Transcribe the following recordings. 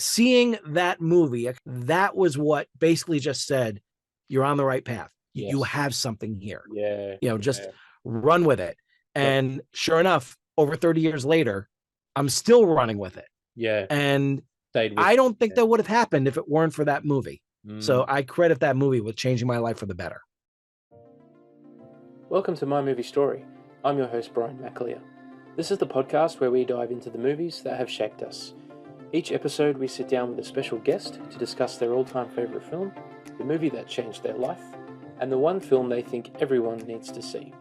seeing that movie, that was what basically just said, you're on the right path. You Yes. have something here, Yeah. just Yeah. run with it. Yep. And sure enough, over 30 years later, I'm still running with it. Yeah. And Stayed with I don't think it. that would have happened if it weren't for that movie. Mm. So I credit that movie with changing my life for the better. Welcome to My Movie Story. I'm your host, Brian McAleer. This is the podcast where we dive into the movies that have shaped us. Each episode, we sit down with a special guest to discuss their all-time favourite film, the movie that changed their life, and the one film they think everyone needs to see.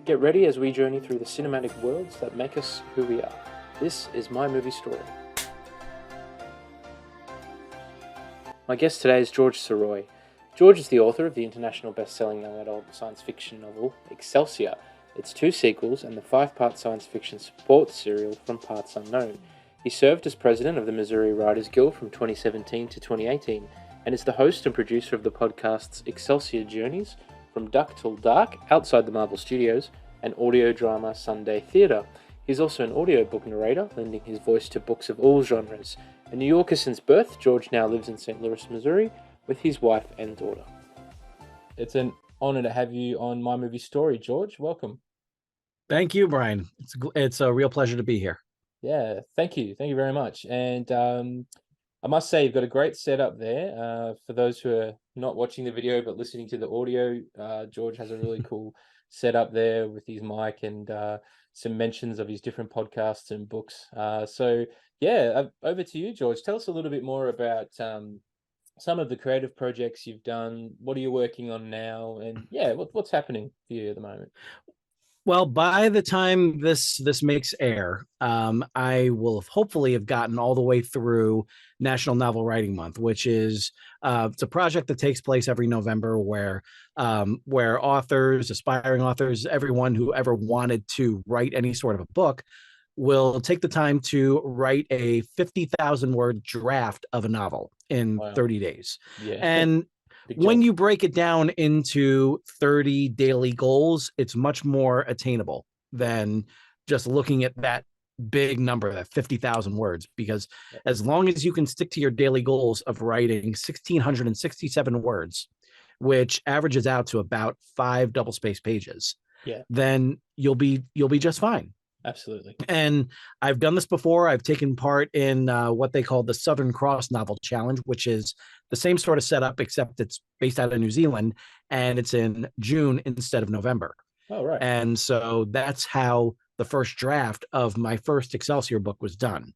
Get ready as we journey through the cinematic worlds that make us who we are. This is My Movie Story. My guest today is George Sirois. George is the author of the international best-selling young adult science fiction novel Excelsior, its 2 sequels, and the 5-part science fiction sports serial From Parts Unknown. He served as president of the Missouri Writers Guild from 2017 to 2018, and is the host and producer of the podcasts Excelsior Journeys, From Duck Till Dark, outside the Marvel Studios, and audio drama Sunday Theatre. He's also an audiobook narrator, lending his voice to books of all genres. A New Yorker since birth, George now lives in St. Louis, Missouri, with his wife and daughter. It's an honor to have you on My Movie Story, George. Welcome. Thank you, Brian. It's a real pleasure to be here. Yeah, thank you. Thank you very much. And I must say, you've got a great setup there. For those who are not watching the video but listening to the audio, George has a really cool setup there with his mic and some mentions of his different podcasts and books. Over to you, George. Tell us a little bit more about some of the creative projects you've done. What are you working on now? And what's happening for you at the moment? Well, by the time this makes air, I will hopefully have gotten all the way through National Novel Writing Month, which is it's a project that takes place every November, where authors, aspiring authors, everyone who ever wanted to write any sort of a book will take the time to write a 50,000 word draft of a novel in Wow. 30 days. Yeah. And when you break it down into 30 daily goals, it's much more attainable than just looking at that big number, that 50,000 words, because as long as you can stick to your daily goals of writing 1,667 words, which averages out to about 5 double-spaced pages, then you'll be just fine. Absolutely. And I've done this before. I've taken part in what they call the Southern Cross Novel Challenge, which is the same sort of setup, except it's based out of New Zealand, and it's in June instead of November. Oh, right. And so that's how the first draft of my first Excelsior book was done.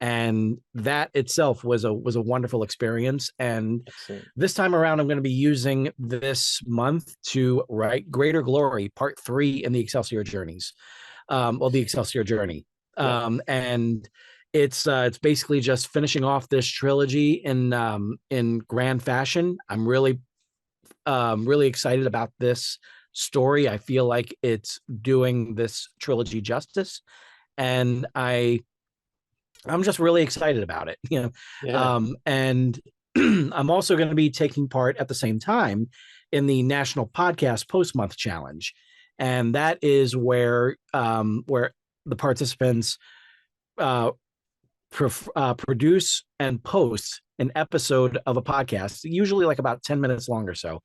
And that itself was a wonderful experience. And Excellent. This time around, I'm going to be using this month to write Greater Glory, Part 3 in the Excelsior Journeys. The Excelsior Journey. And it's basically just finishing off this trilogy in grand fashion. I'm really excited about this story. I feel like it's doing this trilogy justice, and I'm just really excited about it. And I'm also going to be taking part at the same time in the National Podcast Post Month Challenge. And that is where the participants produce and post an episode of a podcast, usually like about 10 minutes long or so,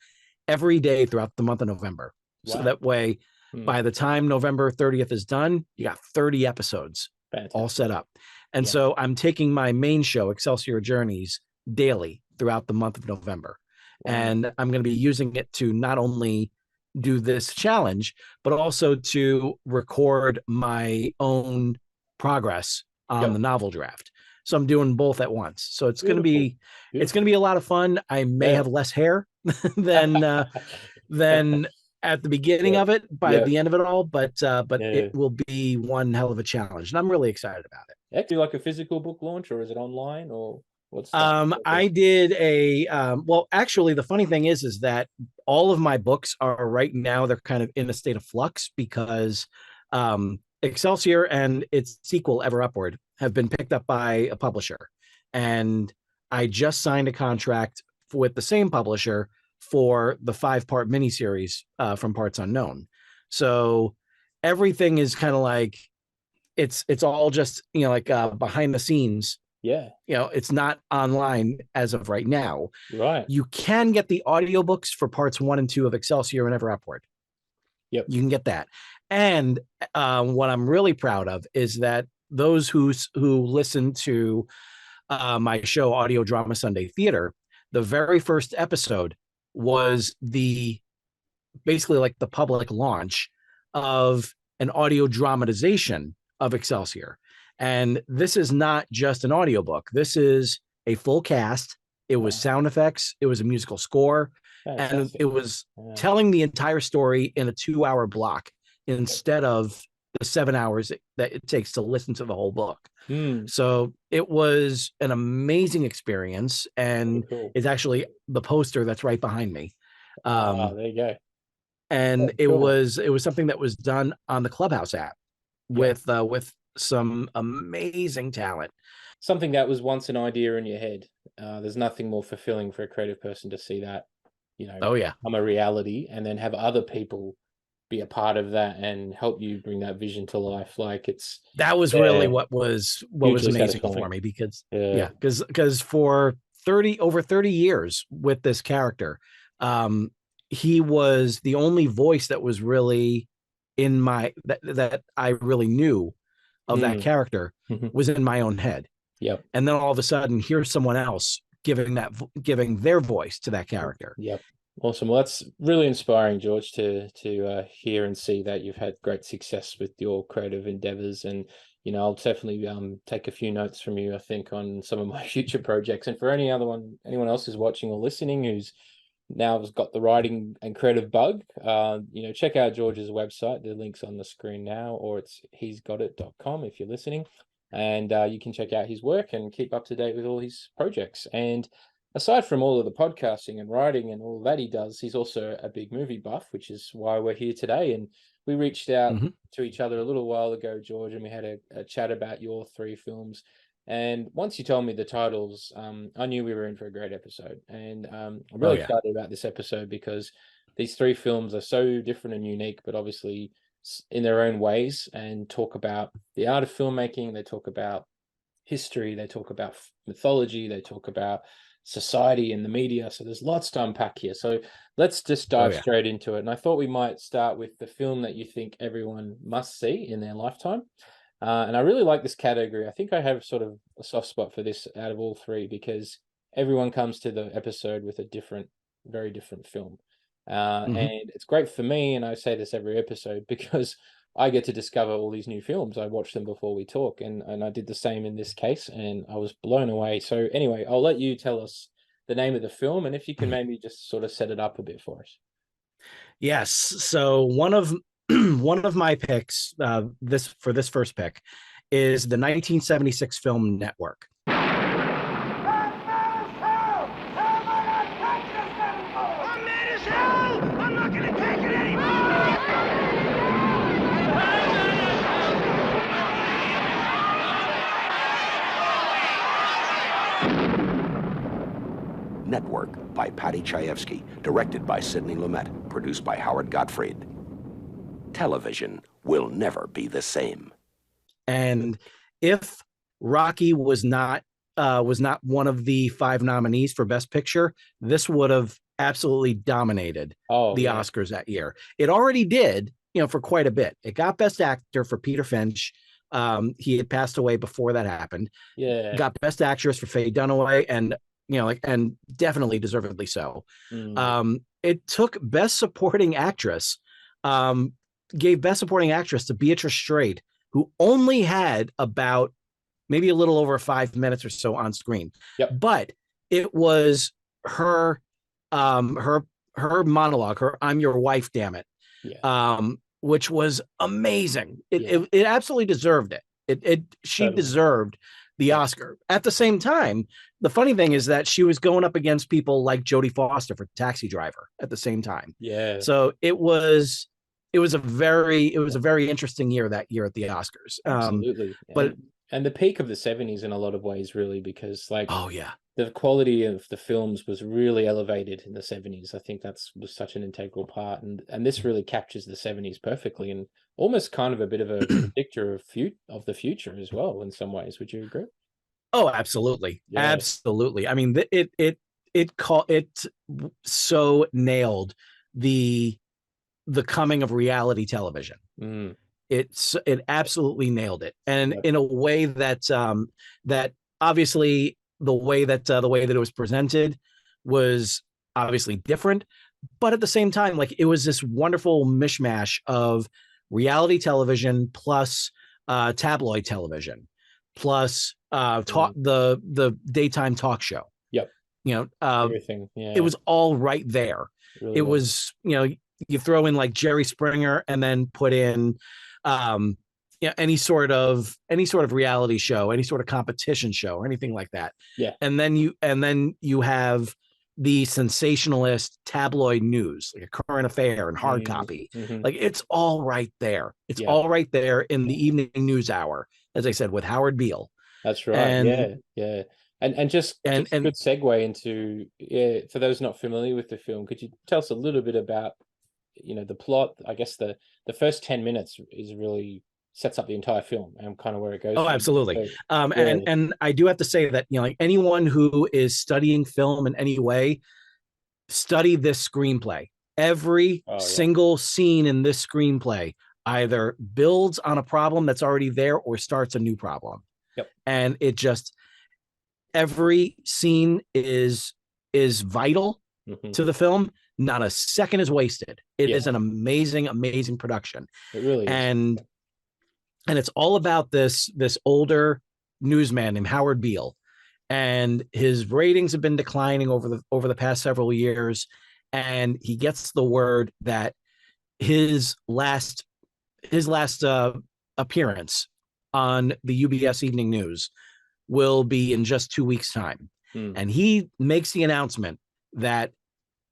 every day throughout the month of November. Wow. So that way, by the time November 30th is done, you got 30 episodes all set up. And so I'm taking my main show, Excelsior Journeys, daily throughout the month of November. Wow. And I'm going to be using it to not only do this challenge, but also to record my own progress on the novel draft. So I'm doing both at once. So it's going to be a lot of fun. I may have less hair than at the beginning of it by the end of it all, but it will be one hell of a challenge, and I'm really excited about it. Do you like a physical book launch, or is it online, or what's I did actually the funny thing is that all of my books are right now, they're kind of in a state of flux because Excelsior and its sequel Ever Upward have been picked up by a publisher, and I just signed a contract with the same publisher for the 5-part miniseries From Parts Unknown. So everything is kind of like it's all just behind the scenes Yeah. It's not online as of right now. Right. You can get the audiobooks for parts 1 and 2 of Excelsior and Ever Upward. Yep. You can get that. And what I'm really proud of is that those who listen to my show, Audio Drama Sunday Theater, the very first episode was basically like the public launch of an audio dramatization of Excelsior. And this is not just an audiobook. This is a full cast. It was sound effects. It was a musical score. And it was telling the entire story in a 2-hour block instead of the 7 hours that it takes to listen to the whole book. So it was an amazing experience. And it's actually the poster that's right behind me. There you go. And it was something that was done on the Clubhouse app with some amazing talent. Something that was once an idea in your head. There's nothing more fulfilling for a creative person to see that, become a reality, and then have other people be a part of that and help you bring that vision to life. Like that was really what was amazing satisfying for me, because for over 30 years with this character, he was the only voice that was really in my that I really knew of that character was in my own head. Yep. And then all of a sudden, here's someone else giving their voice to that character. Yep. Awesome. Well, that's really inspiring, George, to hear and see that you've had great success with your creative endeavors. And I'll definitely take a few notes from you, I think, on some of my future projects. And for anyone else who's watching or listening who's now has got the writing and creative bug, check out George's website. The link's on the screen now, or it's he'sgotit.com if you're listening. And you can check out his work and keep up to date with all his projects. And aside from all of the podcasting and writing and all that he does, he's also a big movie buff, which is why we're here today. And we reached out to each other a little while ago, George, and we had a chat about your 3 films. And once you told me the titles, I knew we were in for a great episode. And I'm really excited about this episode because these 3 films are so different and unique, but obviously in their own ways, and talk about the art of filmmaking. They talk about history. They talk about mythology. They talk about society and the media. So there's lots to unpack here. So let's just dive straight into it. And I thought we might start with the film that you think everyone must see in their lifetime. And I really like this category. I think I have sort of a soft spot for this out of all 3 because everyone comes to the episode with a very different film. And it's great for me, and I say this every episode, because I get to discover all these new films. I watch them before we talk, and I did the same in this case, and I was blown away. So anyway, I'll let you tell us the name of the film, and if you can maybe just sort of set it up a bit for us. Yes. So one of my picks this first pick is the 1976 film Network. Network by Patty Chayefsky, directed by Sidney Lumet, produced by Howard Gottfried. Television will never be the same. And if Rocky was not one of the 5 nominees for Best Picture, this would have absolutely dominated the Oscars that year. It already did, for quite a bit. It got Best Actor for Peter Finch. He had passed away before that happened. Yeah. Got Best Actress for Faye Dunaway, and and definitely deservedly so. It took Best Supporting Actress, gave Best Supporting Actress to Beatrice Straight, who only had about maybe a little over 5 minutes or so on screen. But it was her monologue, her "I'm your wife, damn it," which was amazing. It absolutely deserved it. She deserved the Oscar. At the same time, the funny thing is that she was going up against people like Jodie Foster for Taxi Driver at the same time. Yeah. So it was a very interesting year that year at the Oscars. Absolutely. But and the peak of the 70s in a lot of ways, really, because oh yeah, the quality of the films was really elevated in the 70s. I think was such an integral part, and this really captures the 70s perfectly, and almost kind of a bit of a predictor of the future as well in some ways. Would you agree? Oh, absolutely. Yeah. Absolutely. I mean, it so nailed the coming of reality television. It absolutely nailed it, and in a way that that obviously the way that it was presented was obviously different, but at the same time, like, it was this wonderful mishmash of reality television plus tabloid television plus the daytime talk show. Yep. You know, Everything. Yeah. it was all right there. Really It was, you throw in like Jerry Springer and then put in any sort of reality show, any sort of competition show or anything like that. Yeah. And then you have the sensationalist tabloid news, like a current affair and hard copy. Like, it's all right there. It's all right there in the evening news hour, as I said, with Howard Beale. That's right. And, yeah. And just a good segue into, for those not familiar with the film, could you tell us a little bit about, the plot? I guess the first 10 minutes is really sets up the entire film and kind of where it goes. Oh, absolutely. And I do have to say that, like, anyone who is studying film in any way, study this screenplay. Every single scene in this screenplay either builds on a problem that's already there or starts a new problem. Yep. And it just, every scene is vital to the film. Not a second is wasted. It is an amazing production. It really is. And it's all about this older newsman named Howard Beale, and his ratings have been declining over the past several years, and he gets the word that his last appearance on the UBS Evening News will be in just 2 weeks' time. And he makes the announcement that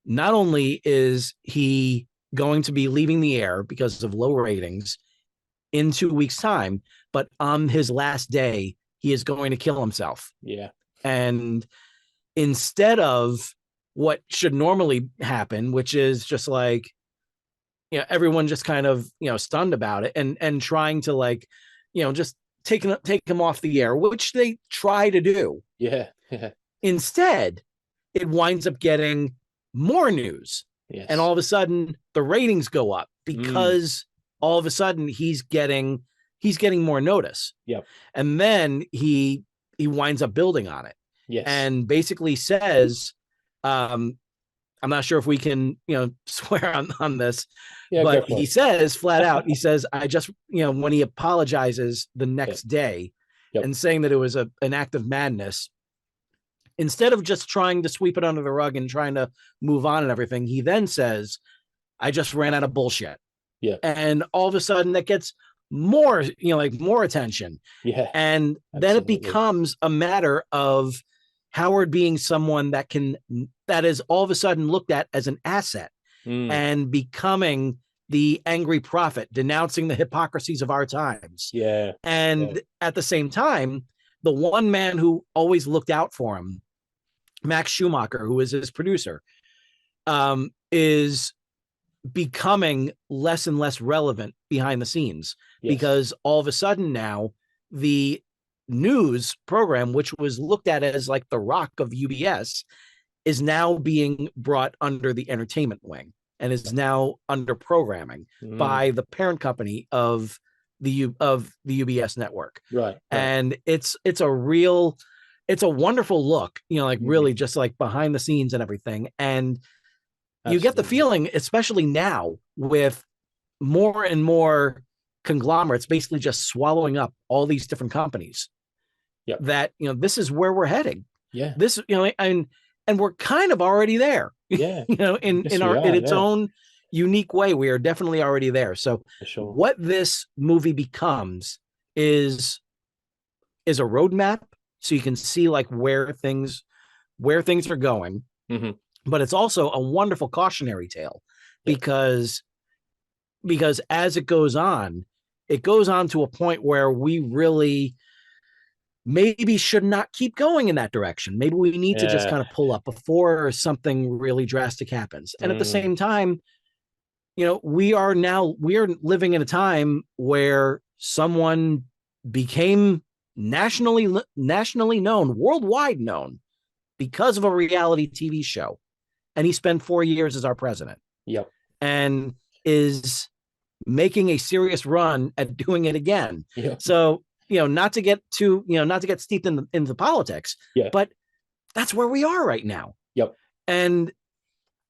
not only is he going to be leaving the air because of low ratings in 2 weeks' time, but on his last day, he is going to kill himself. Yeah. And instead of what should normally happen, which is just like, everyone just kind of, stunned about it and trying to, like, just take him off the air, which they try to do. Yeah. Instead, it winds up getting more news. Yes. And all of a sudden the ratings go up because all of a sudden he's getting more notice. Yep. And then he winds up building on it. Yes. And basically says, I'm not sure if we can, swear on this, but he says flat out, he says, I just, when he apologizes the next day and saying that it was an act of madness, instead of just trying to sweep it under the rug and trying to move on and everything, he then says, I just ran out of bullshit. Yeah. And all of a sudden that gets more, more attention. Yeah. And then it becomes a matter of Howard being someone that is all of a sudden looked at as an asset and becoming the angry prophet, denouncing the hypocrisies of our times. Yeah. And at the same time, the one man who always looked out for him, Max Schumacher, who is his producer, is becoming less and less relevant behind the scenes because all of a sudden now the news program, which was looked at as like the rock of UBS, is now being brought under the entertainment wing and is now under programming by the parent company of the UBS network. Right. And it's a wonderful look, like really just like behind the scenes and everything. And you get the feeling, especially now with more and more conglomerates basically just swallowing up all these different companies, that, this is where we're heading. Yeah. This, and we're kind of already there. Yeah. In its own unique way, we are definitely already there. So what this movie becomes is a roadmap, so you can see like where things are going. But it's also a wonderful cautionary tale because as it goes on to a point where we really maybe should not keep going in that direction. Maybe we need to just kind of pull up before something really drastic happens. And at the same time, we are living in a time where someone became nationally known, worldwide known, because of a reality TV show. And he spent 4 years as our president. Yep. And is making a serious run at doing it again. Yep. So, not to get steeped into politics, yeah, but that's where we are right now. Yep. And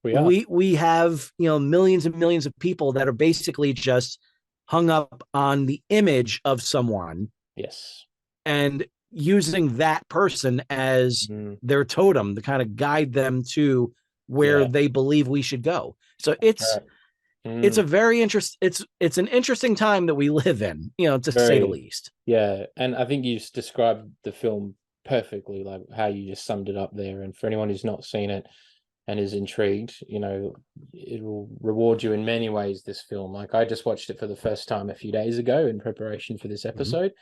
we have, millions and millions of people that are basically just hung up on the image of someone. Yes. And using that person as their totem to kind of guide them to where they believe we should go. So it's a very it's an interesting time that we live in, to say the least. Yeah. And I think you just described the film perfectly, like how you just summed it up there. And for anyone who's not seen it and is intrigued, it will reward you in many ways, this film. Like, I just watched it for the first time a few days ago in preparation for this episode.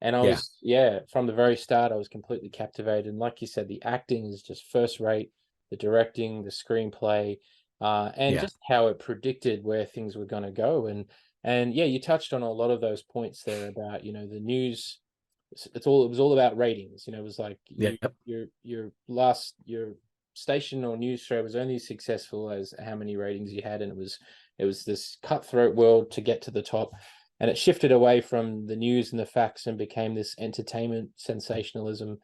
And I was, from the very start, I was completely captivated. And like you said, the acting is just first rate, the directing, the screenplay, and just how it predicted where things were going to go. And you touched on a lot of those points there about, the news. It was all about ratings. It was like your station or news show was only successful as how many ratings you had, and it was this cutthroat world to get to the top. And it shifted away from the news and the facts and became this entertainment sensationalism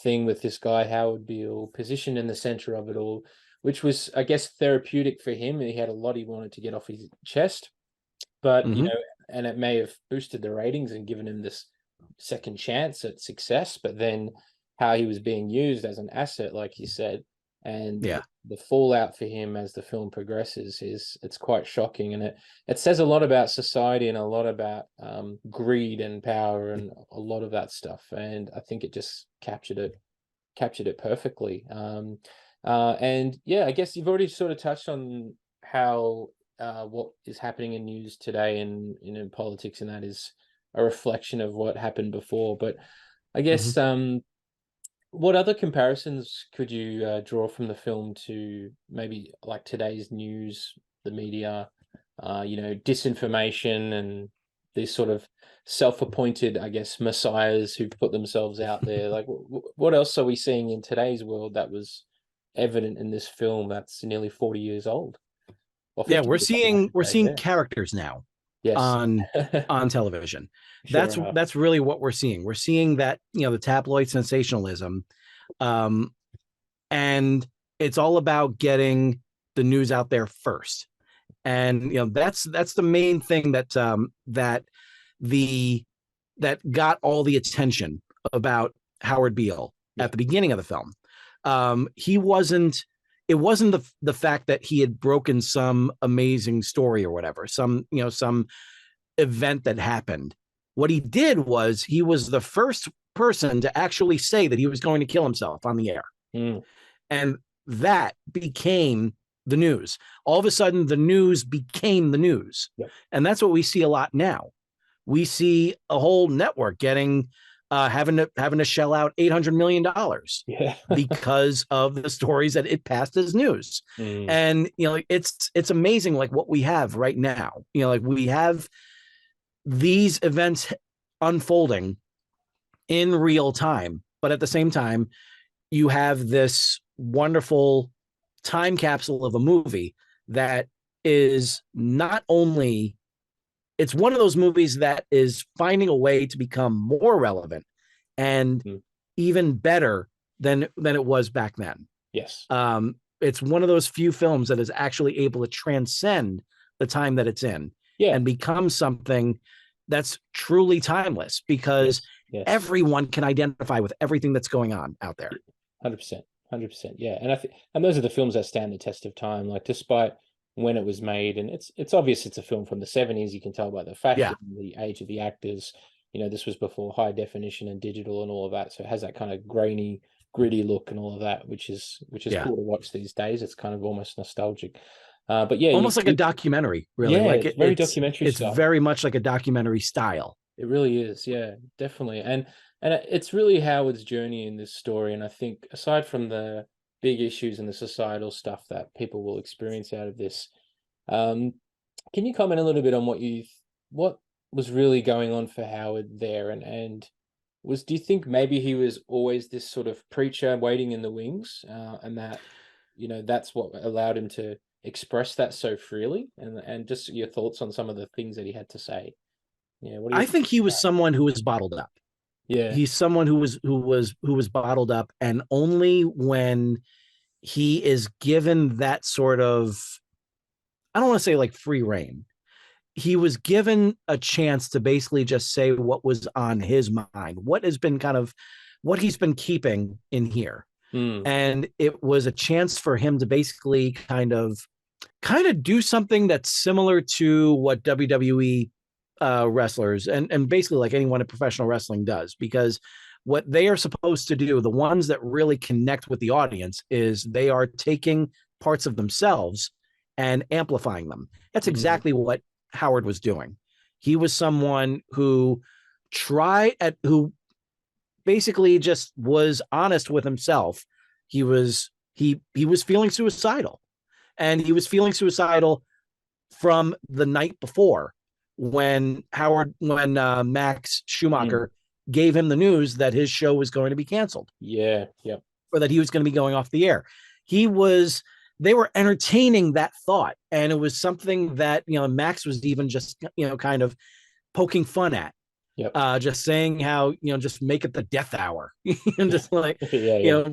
thing with this guy, Howard Beale, positioned in the center of it all, which was, I guess, therapeutic for him. He had a lot he wanted to get off his chest, but, and it may have boosted the ratings and given him this second chance at success, but then how he was being used as an asset, like you said, and the fallout for him as the film progresses it's quite shocking. And it says a lot about society and a lot about greed and power and a lot of that stuff. And I think it just captured it perfectly. And I guess you've already sort of touched on how what is happening in news today and in politics, and that is a reflection of what happened before. But I guess what other comparisons could you draw from the film to maybe like today's news, the media, disinformation, and these sort of self-appointed, I guess, messiahs who put themselves out there? Like, what else are we seeing in today's world that was evident in this film that's nearly 40 years old? We're seeing characters now on television. That's really what we're seeing. We're seeing that, the tabloid sensationalism, and it's all about getting the news out there first. And that's the main thing that that got all the attention about Howard Beale at the beginning of the film. It wasn't the fact that he had broken some amazing story or whatever, some event that happened. What he did was he was the first person to actually say that he was going to kill himself on the air. And that became the news. All of a sudden, the news became the news. And that's what we see a lot now. We see a whole network getting having to shell out $800 million because of the stories that it passed as news. And it's amazing, like what we have right now. Like we have these events unfolding in real time, but at the same time, you have this wonderful time capsule of a movie that is not only, it's one of those movies that is finding a way to become more relevant and even better than it was back then. Yes. It's one of those few films that is actually able to transcend the time that it's in and become something that's truly timeless, because everyone can identify with everything that's going on out there. 100%. Yeah. And those are the films that stand the test of time. Like, despite when it was made, and it's obvious it's a film from the 70s. You can tell by the fashion, the age of the actors. This was before high definition and digital and all of that, so it has that kind of grainy, gritty look and all of that, which is cool to watch these days. It's kind of almost nostalgic, but almost like a documentary, really. Like it's very documentary. It's very much like a documentary style. It really is, definitely. And it's really Howard's journey in this story. And I think, aside from the big issues and the societal stuff that people will experience out of this, can you comment a little bit on what was really going on for Howard there, and Do you think maybe he was always this sort of preacher waiting in the wings, and that, that's what allowed him to express that so freely? And just your thoughts on some of the things that he had to say. Yeah, what do you I think think he about was that? someone who was bottled up. Yeah. He's someone who was bottled up, and only when he is given that sort of, I don't want to say like free reign. He was given a chance to basically just say what was on his mind, what has been kind of what he's been keeping in here. Mm. And it was a chance for him to basically kind of do something that's similar to what WWE wrestlers and basically like anyone in professional wrestling does, because what they are supposed to do, the ones that really connect with the audience, is they are taking parts of themselves and amplifying them. That's exactly what Howard was doing. He was someone who who basically just was honest with himself. He was feeling suicidal, and he was feeling suicidal from the night before when Max Schumacher gave him the news that his show was going to be canceled. Yeah. Yep. Or that he was going to be going off the air. They were entertaining that thought. And it was something that, Max was even just, kind of poking fun at. Yep. Just saying how, just make it the death hour. And just like, Yeah.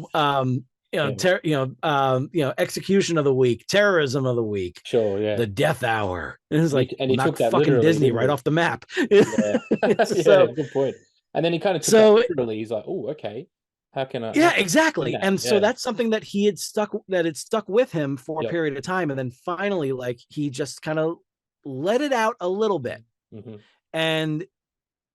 execution of the week, terrorism of the week, Sure. Yeah. the death hour. And it's like, and he knock took that fucking literally, Disney didn't right he? off the map. Yeah. So, good point. And then he kind of took So- that literally. He's like, oh, okay. How can I? yeah, exactly. that? And so Yeah. that's something that had stuck with him for a Yep. period of time. And then finally, like, he just kind of let it out a little bit. Mhm. And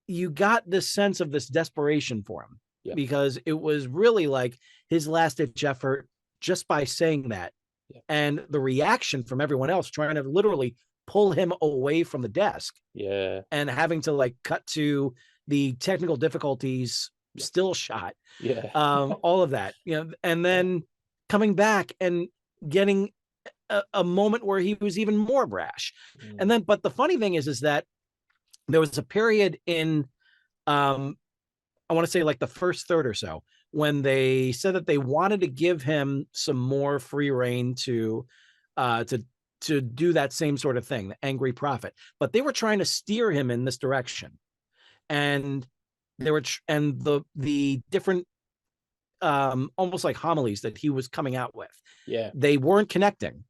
you got this sense of this desperation for him. Yep. Because it was really like his last ditch effort just by saying that. Yep. And the reaction from everyone else trying to literally pull him away from the desk. Yeah. And having to like cut to the technical difficulties, still shot. Yeah. All of that, and then coming back and getting a moment where he was even more brash. And then, but the funny thing is that there was a period in, I want to say like the first third or so, when they said that they wanted to give him some more free reign to do that same sort of thing, the angry prophet, but they were trying to steer him in this direction. And the different almost like homilies that he was coming out with, they weren't connecting,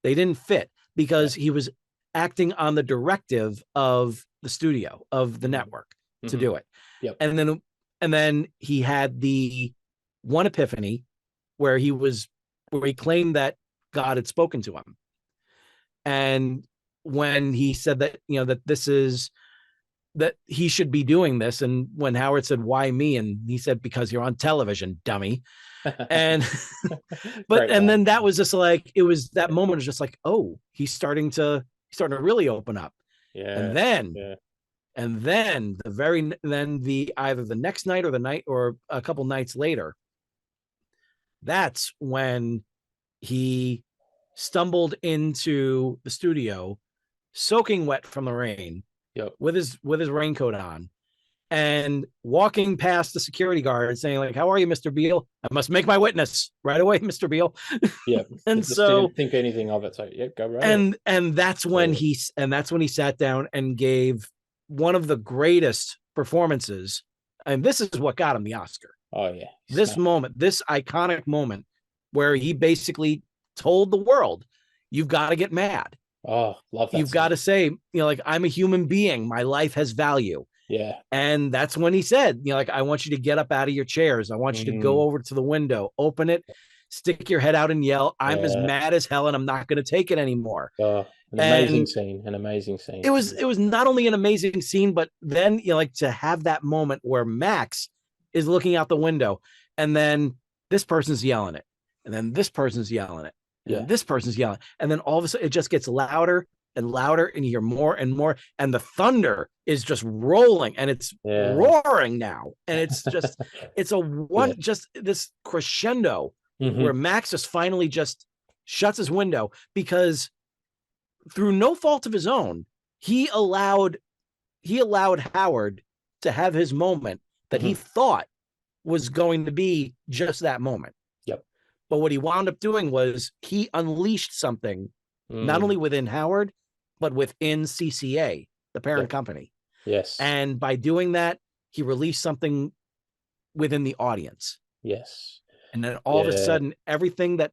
they didn't fit, because he was acting on the directive of the studio, of the network, to do it. Yep. And then he had the one epiphany where he claimed that God had spoken to him, and when he said that that he should be doing this. And when Howard said, "Why me?" and he said, "Because you're on television, dummy." And then that was just like, it was that moment was just like, oh, he's starting to really open up. Yeah. And then either the next night or the night or a couple nights later, that's when he stumbled into the studio soaking wet from the rain. Yep. With his raincoat on, and walking past the security guard saying like, "How are you, Mr. Beal? I must make my witness right away, Mr. Beal." Yeah. And just so didn't think anything of it. So yeah, go right. And that's when he sat down and gave one of the greatest performances. And this is what got him the Oscar. Oh yeah. This iconic moment where he basically told the world, "You've got to get mad. Oh, love that. You've got to say, like, I'm a human being. My life has value." Yeah. And that's when he said, like, "I want you to get up out of your chairs. I want you to go over to the window, open it, stick your head out and yell, 'I'm as mad as hell and I'm not going to take it anymore.'" An amazing scene. It was not only an amazing scene, but then, like, to have that moment where Max is looking out the window, and then this person's yelling it, and then this person's yelling it, and this person's yelling, and then all of a sudden it just gets louder and louder, and you hear more and more, and the thunder is just rolling, and it's roaring now, and it's just just this crescendo where Max just finally just shuts his window, because through no fault of his own, he allowed Howard to have his moment that he thought was going to be just that moment. Yep. But what he wound up doing was he unleashed something, not only within Howard, but within CCA, the parent company. Yes. And by doing that, he released something within the audience. Yes. And then all of a sudden, everything that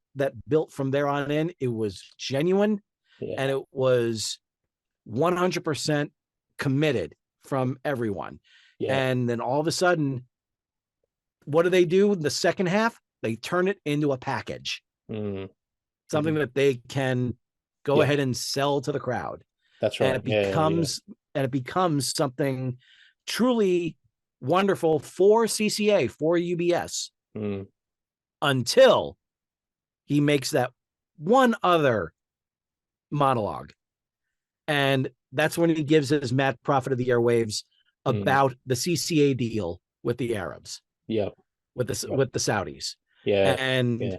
built from there on in, it was genuine and it was 100% committed from everyone. Yeah. And then all of a sudden, what do they do in the second half? They turn it into a package, something that they can go ahead and sell to the crowd. That's right. And it becomes something truly wonderful for CCA, for UBS, until he makes that one other monologue. And that's when he gives his Mad Prophet of the Airwaves about the CCA deal with the Arabs. Yeah. With the Saudis. Yeah. And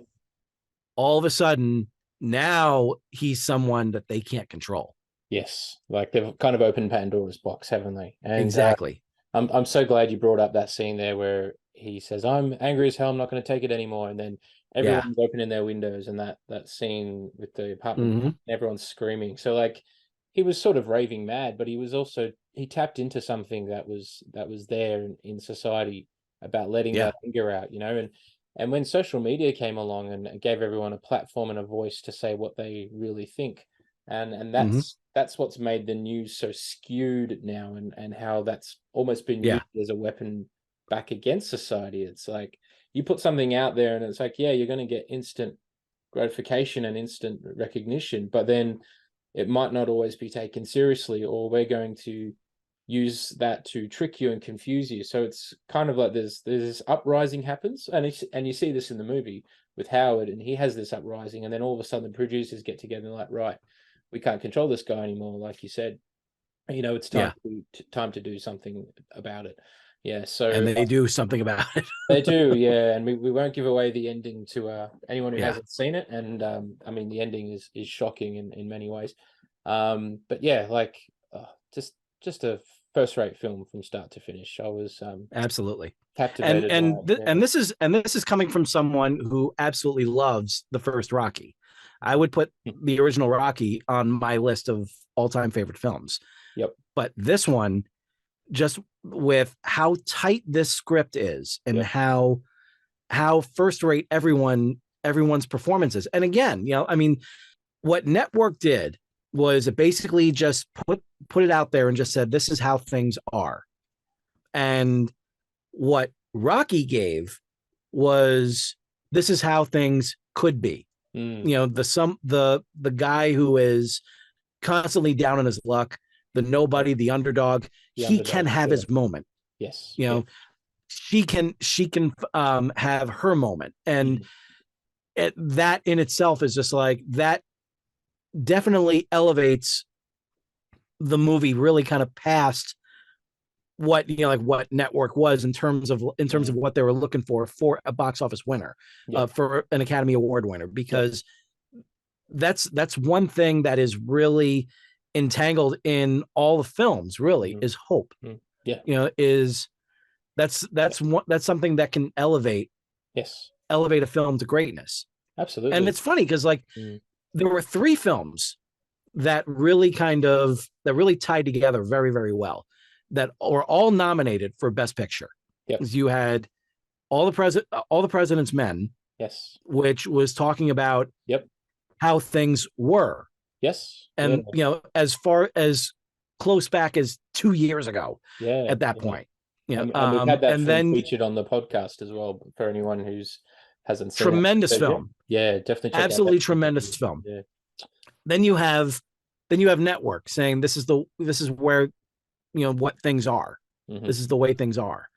all of a sudden, now he's someone that they can't control. Yes. Like they've kind of opened Pandora's box, haven't they? And exactly. I'm so glad you brought up that scene there where he says, "I'm angry as hell, I'm not going to take it anymore." And then everyone's opening their windows, and that scene with the apartment, everyone's screaming. So like he was sort of raving mad, but he tapped into something that was there in society about letting that anger out, and when social media came along and gave everyone a platform and a voice to say what they really think, and that's what's made the news so skewed now, and how that's almost been used as a weapon back against society. It's like you put something out there and it's like, you're going to get instant gratification and instant recognition, but then it might not always be taken seriously, or we're going to use that to trick you and confuse you. So it's kind of like there's this uprising happens, and you see this in the movie with Howard, and he has this uprising, and then all of a sudden the producers get together and like, right, we can't control this guy anymore, like you said. It's time to do something about it. So and they do something about it. They do, and we won't give away the ending to anyone who hasn't seen it. And I mean, the ending is shocking in many ways. But just a first-rate film from start to finish. I was absolutely captivated. And this is coming from someone who absolutely loves the first Rocky. I would put the original Rocky on my list of all-time favorite films. Yep. But this one, just with how tight this script is and how first-rate everyone's performances. And again, I mean, what Network did was it basically just put it out there and just said, this is how things are. And what Rocky gave was, this is how things could be. The guy who is constantly down on his luck, the nobody, the underdog, he can have his moment. Yes. She can have her moment. And that in itself is just like, that definitely elevates the movie really kind of past what what Network was in terms of what they were looking for a box office winner, for an Academy Award winner, because that's one thing that is really entangled in all the films, really, is hope. That's something that can elevate a film to greatness. Absolutely. And it's funny because there were three films that really tied together very, very well, that were all nominated for Best Picture. You had All the President's Men, which was talking about how things were. And as far as close back as 2 years ago, at that point. And we've had that film featured on the podcast as well, for anyone who's hasn't seen tremendous film. Definitely check absolutely out tremendous film. Then you have Network saying, this is where what things are. This is the way things are.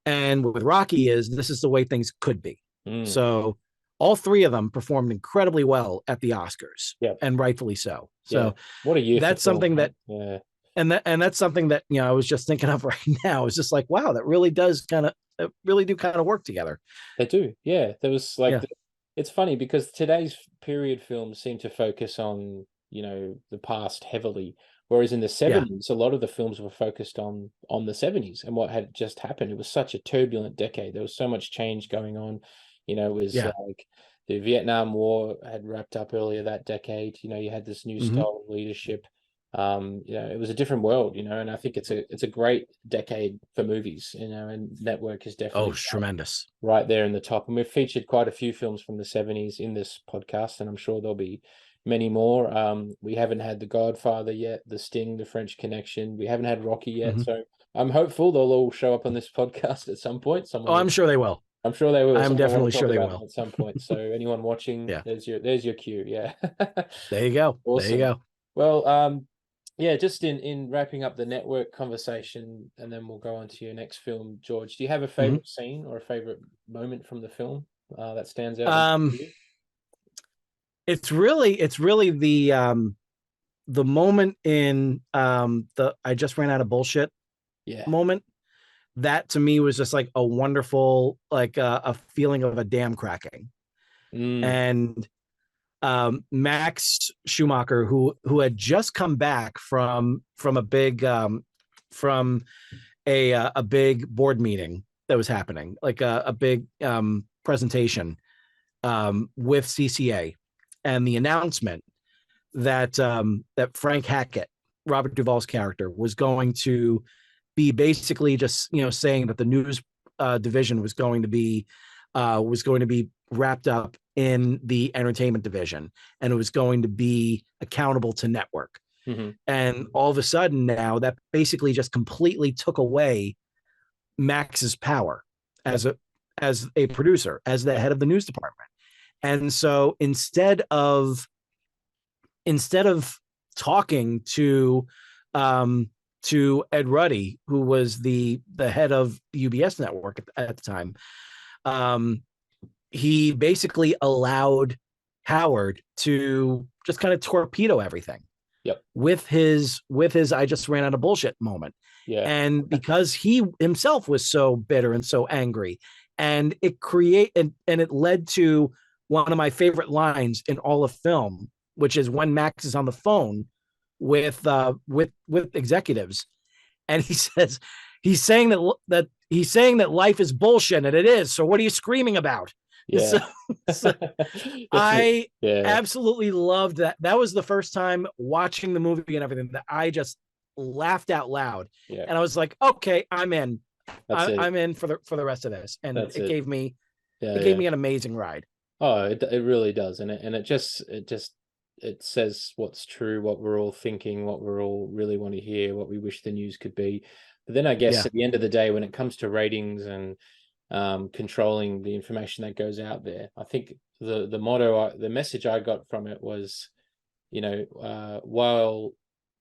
And with Rocky this is the way things could be. So all three of them performed incredibly well at the Oscars, and rightfully so. So what a year! That's something that, and that's something that I was just thinking of right now. It's just like, wow, that really does really do work together. They do, There was it's funny because today's period films seem to focus on the past heavily, Whereas in the 70s, a lot of the films were focused on the 70s and what had just happened. It was such a turbulent decade. There was so much change going on. You know, it was like the Vietnam War had wrapped up earlier that decade. You know, you had this new style of leadership. You know, it was a different world, you know, and I think it's a great decade for movies, you know, and Network is definitely tremendous, right there in the top. And we've featured quite a few films from the 70s in this podcast, and I'm sure there'll be many more. We haven't had The Godfather yet, The Sting, The French Connection. We haven't had Rocky yet, so I'm hopeful they'll all show up on this podcast at some point. I'm sure they will. I'm sure they will. I'm definitely sure they will at some point. So anyone watching, there's your cue. Yeah. There you go. Awesome. There you go. Well, yeah, just in wrapping up the Network conversation, and then we'll go on to your next film, George. Do you have a favorite scene or a favorite moment from the film that stands out? It's really the moment in the I just ran out of bullshit moment. That to me was just like a wonderful, like a feeling of a dam cracking. And Max Schumacher, who had just come back from a big from a big board meeting that was happening, like a big presentation with CCA, and the announcement that that Frank Hackett, Robert Duvall's character, was going to be basically just, you know, saying that the news division was going to be wrapped up in the entertainment division, and it was going to be accountable to Network. And all of a sudden now that basically just completely took away Max's power as a producer, as the head of the news department. And so instead of talking to Ed Ruddy, who was the head of the UBS network at the time, he basically allowed Howard to just kind of torpedo everything. With his I just ran out of bullshit moment. And because he himself was so bitter and so angry, and it led to one of my favorite lines in all of film, which is when Max is on the phone with executives, and he's saying that life is bullshit, and it is. So what are you screaming about? So I absolutely loved that. That was the first time watching the movie and everything that I just laughed out loud. And I was like, okay, I'm in. I'm in for the rest of this. And it gave me an amazing ride. Oh, it really does. And it says what's true, what we're all thinking, what we're all really want to hear, what we wish the news could be. But then I guess at the end of the day, when it comes to ratings and controlling the information that goes out there, I think the motto, the message I got from it was, you know, while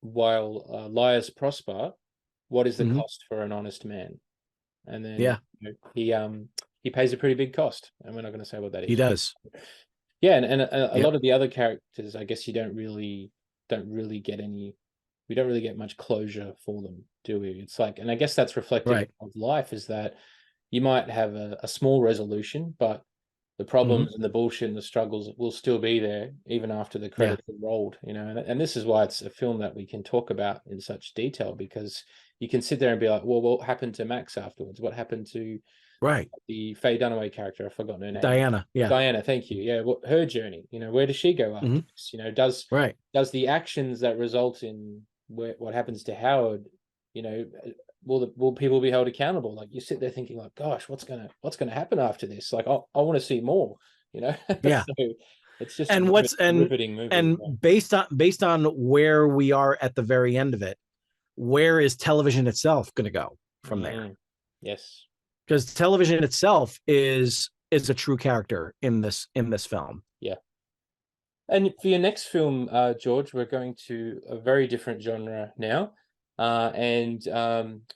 liars prosper, what is the cost for an honest man? And then you know, he pays a pretty big cost, and we're not going to say what that is. He does. Yeah, and a lot of the other characters, I guess you don't really get any. We don't really get much closure for them, do we? It's like, and I guess that's reflective of life, is that you might have a small resolution, but the problems and the bullshit and the struggles will still be there even after the credits are rolled, you know. And this is why it's a film that we can talk about in such detail, because you can sit there and be like, well, what happened to Max afterwards? What happened to the Faye Dunaway character? I've forgotten her name. Diana, thank you. Yeah, what her journey? You know, where does she go after this? You know, does the actions that result in what happens to Howard, you know, will people be held accountable? Like, you sit there thinking like, gosh, what's gonna happen after this? Like, I want to see more, you know. So it's just riveting movie. And based on where we are at the very end of it, where is television itself going to go from there? Yes, because television itself is a true character in this film. Yeah. And for your next film, George, we're going to a very different genre now. And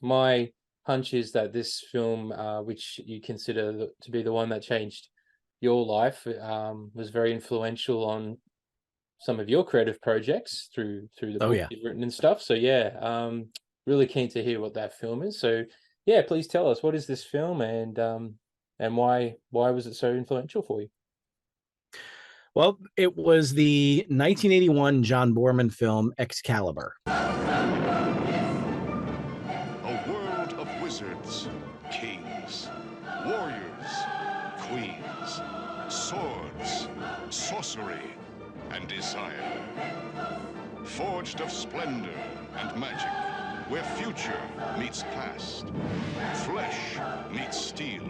my hunch is that this film, which you consider to be the one that changed your life, was very influential on some of your creative projects through the book you've written and stuff. So really keen to hear what that film is. So please tell us, what is this film, and why was it so influential for you? Well, it was the 1981 John Boorman film Excalibur. sorcery, and desire. Forged of splendor and magic, where future meets past, flesh meets steel,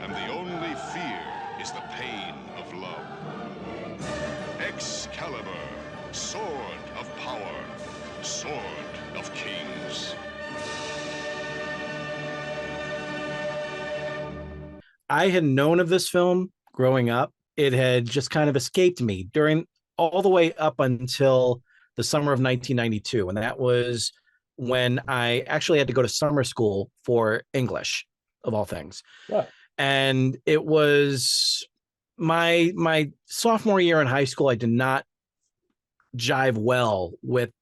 and the only fear is the pain of love. Excalibur, sword of power, sword of kings. I had known of this film growing up. It had just kind of escaped me during all the way up until the summer of 1992. And that was when I actually had to go to summer school for English, of all things. Right. And it was my sophomore year in high school. I did not jive well with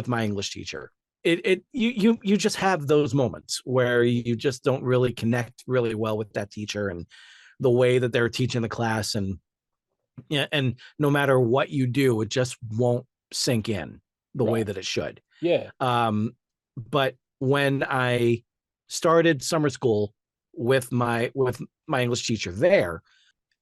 my English teacher. You just have those moments where you just don't really connect really well with that teacher and the way that they're teaching the class, and yeah, and no matter what you do, it just won't sink in the way that it should. Yeah. But when I started summer school with my English teacher there,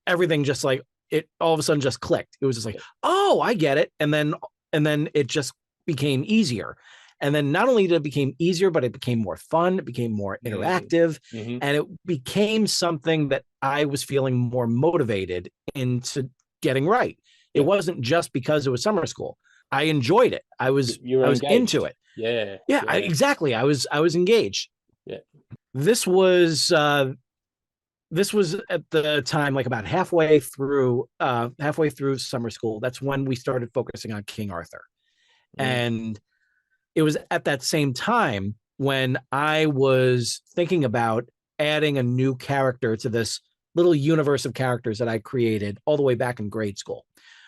everything just like it all of a sudden just clicked. It was just like, oh, I get it. And then it just became easier. And then not only did it become easier, but it became more fun. It became more interactive, and it became something that I was feeling more motivated into getting right. It wasn't just because it was summer school. I enjoyed it. I was into it. Yeah. Exactly. I was engaged. Yeah. This was at the time, like about halfway through summer school. That's when we started focusing on King Arthur. And it was at that same time when I was thinking about adding a new character to this little universe of characters that I created all the way back in grade school.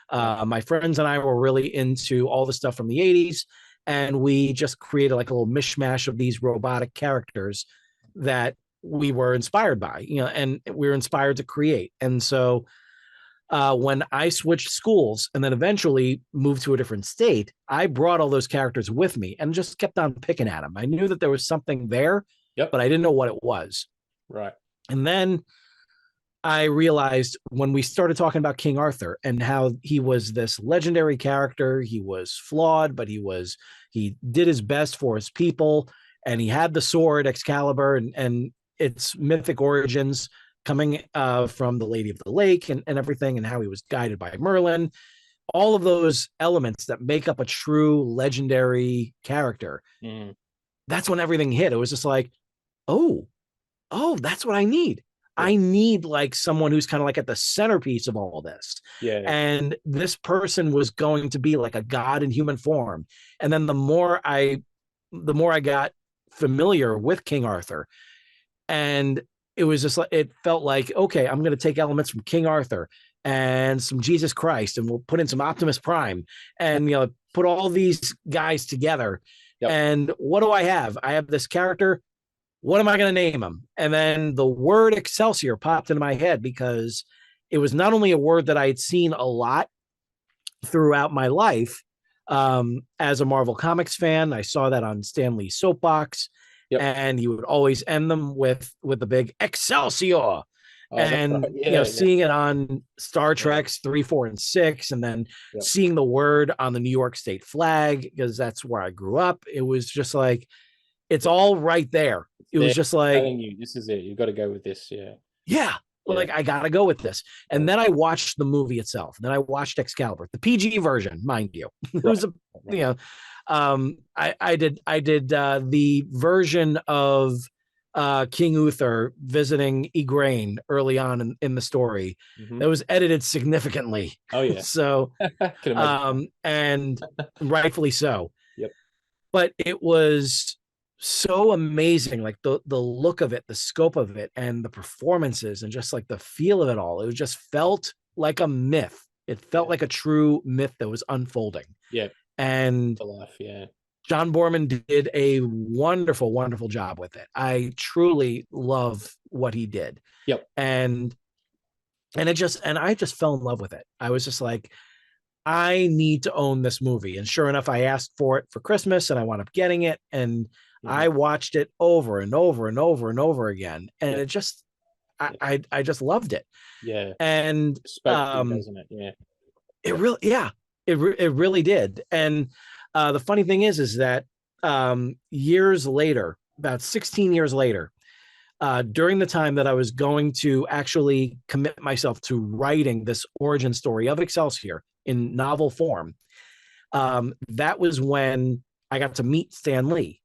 My friends and I were really into all the stuff from the 80s, and we just created like a little mishmash of these robotic characters that we were inspired by, and we were inspired to create. And so when I switched schools and then eventually moved to a different state, I brought all those characters with me and just kept on picking at them. I knew that there was something there, but I didn't know what it was. Right. And then I realized when we started talking about King Arthur and how he was this legendary character, he was flawed, but he did his best for his people, and he had the sword Excalibur and its mythic origins coming from the Lady of the Lake and everything, and how he was guided by Merlin, all of those elements that make up a true legendary character. That's when everything hit. It was just like, oh, that's what I need. I need like someone who's kind of like at the centerpiece of all this. And this person was going to be like a god in human form. And then the more I got familiar with King Arthur, and it was just like, it felt like, okay, I'm going to take elements from King Arthur and some Jesus Christ, and we'll put in some Optimus Prime, and put all these guys together. And what do I have? I have this character. What am I going to name him? And then the word Excelsior popped into my head, because it was not only a word that I had seen a lot throughout my life as a Marvel Comics fan. I saw that on Stan Lee's soapbox. And he would always end them with the big Excelsior. And seeing it on Star Trek's 3, 4, and 6, and then seeing the word on the New York State flag, because that's where I grew up. It was just like, it's all right there. It was just like, telling you, this is it. You've got to go with this. Like, I got to go with this. And then I watched the movie itself. Then I watched Excalibur, the PG version, mind you. It was I did the version of King Uther visiting Igraine early on in the story that was edited significantly. So and rightfully so. But it was so amazing, like the look of it, the scope of it, and the performances, and just like the feel of it all. It just felt like a myth. It felt like a true myth that was unfolding. And John Borman did a wonderful, wonderful job with it. I truly love what he did. And I just fell in love with it. I was just like, I need to own this movie. And sure enough, I asked for it for Christmas, and I wound up getting it. And I watched it over and over and over and over again. And I just loved it. Yeah. And Spoke to you, doesn't it? Yeah. it really, yeah, it really did. And the funny thing is that years later, about 16 years later, during the time that I was going to actually commit myself to writing this origin story of Excelsior in novel form, that was when I got to meet Stan Lee.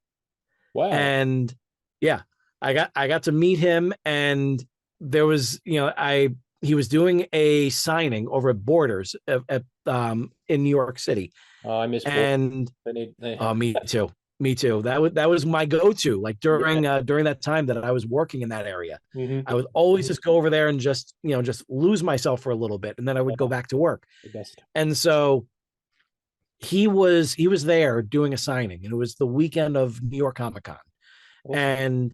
Wow. And yeah, I got to meet him, and there was, he was doing a signing over at Borders in New York City. Oh, I miss and they... me too. That was my go-to, like during that time that I was working in that area. I would always just go over there and just lose myself for a little bit, and then I would go back to work. The best. And so he was there doing a signing, and it was the weekend of New York Comic Con. Awesome. And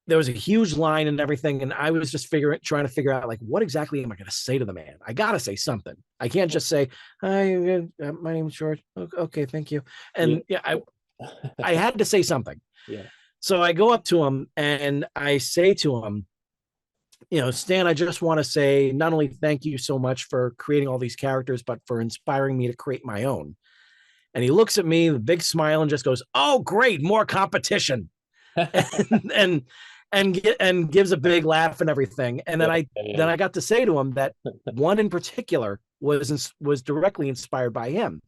there was a huge line and everything, and I was just trying to figure out, like, what exactly am I going to say to the man? I got to say something. I can't just say, "Hi, my name's George." Okay, thank you. And I had to say something. Yeah. So I go up to him and I say to him, "Stan, I just want to say not only thank you so much for creating all these characters, but for inspiring me to create my own." And he looks at me with a big smile and just goes, "Oh, great, more competition." and gives a big laugh and everything. And then I got to say to him that one in particular was directly inspired by him.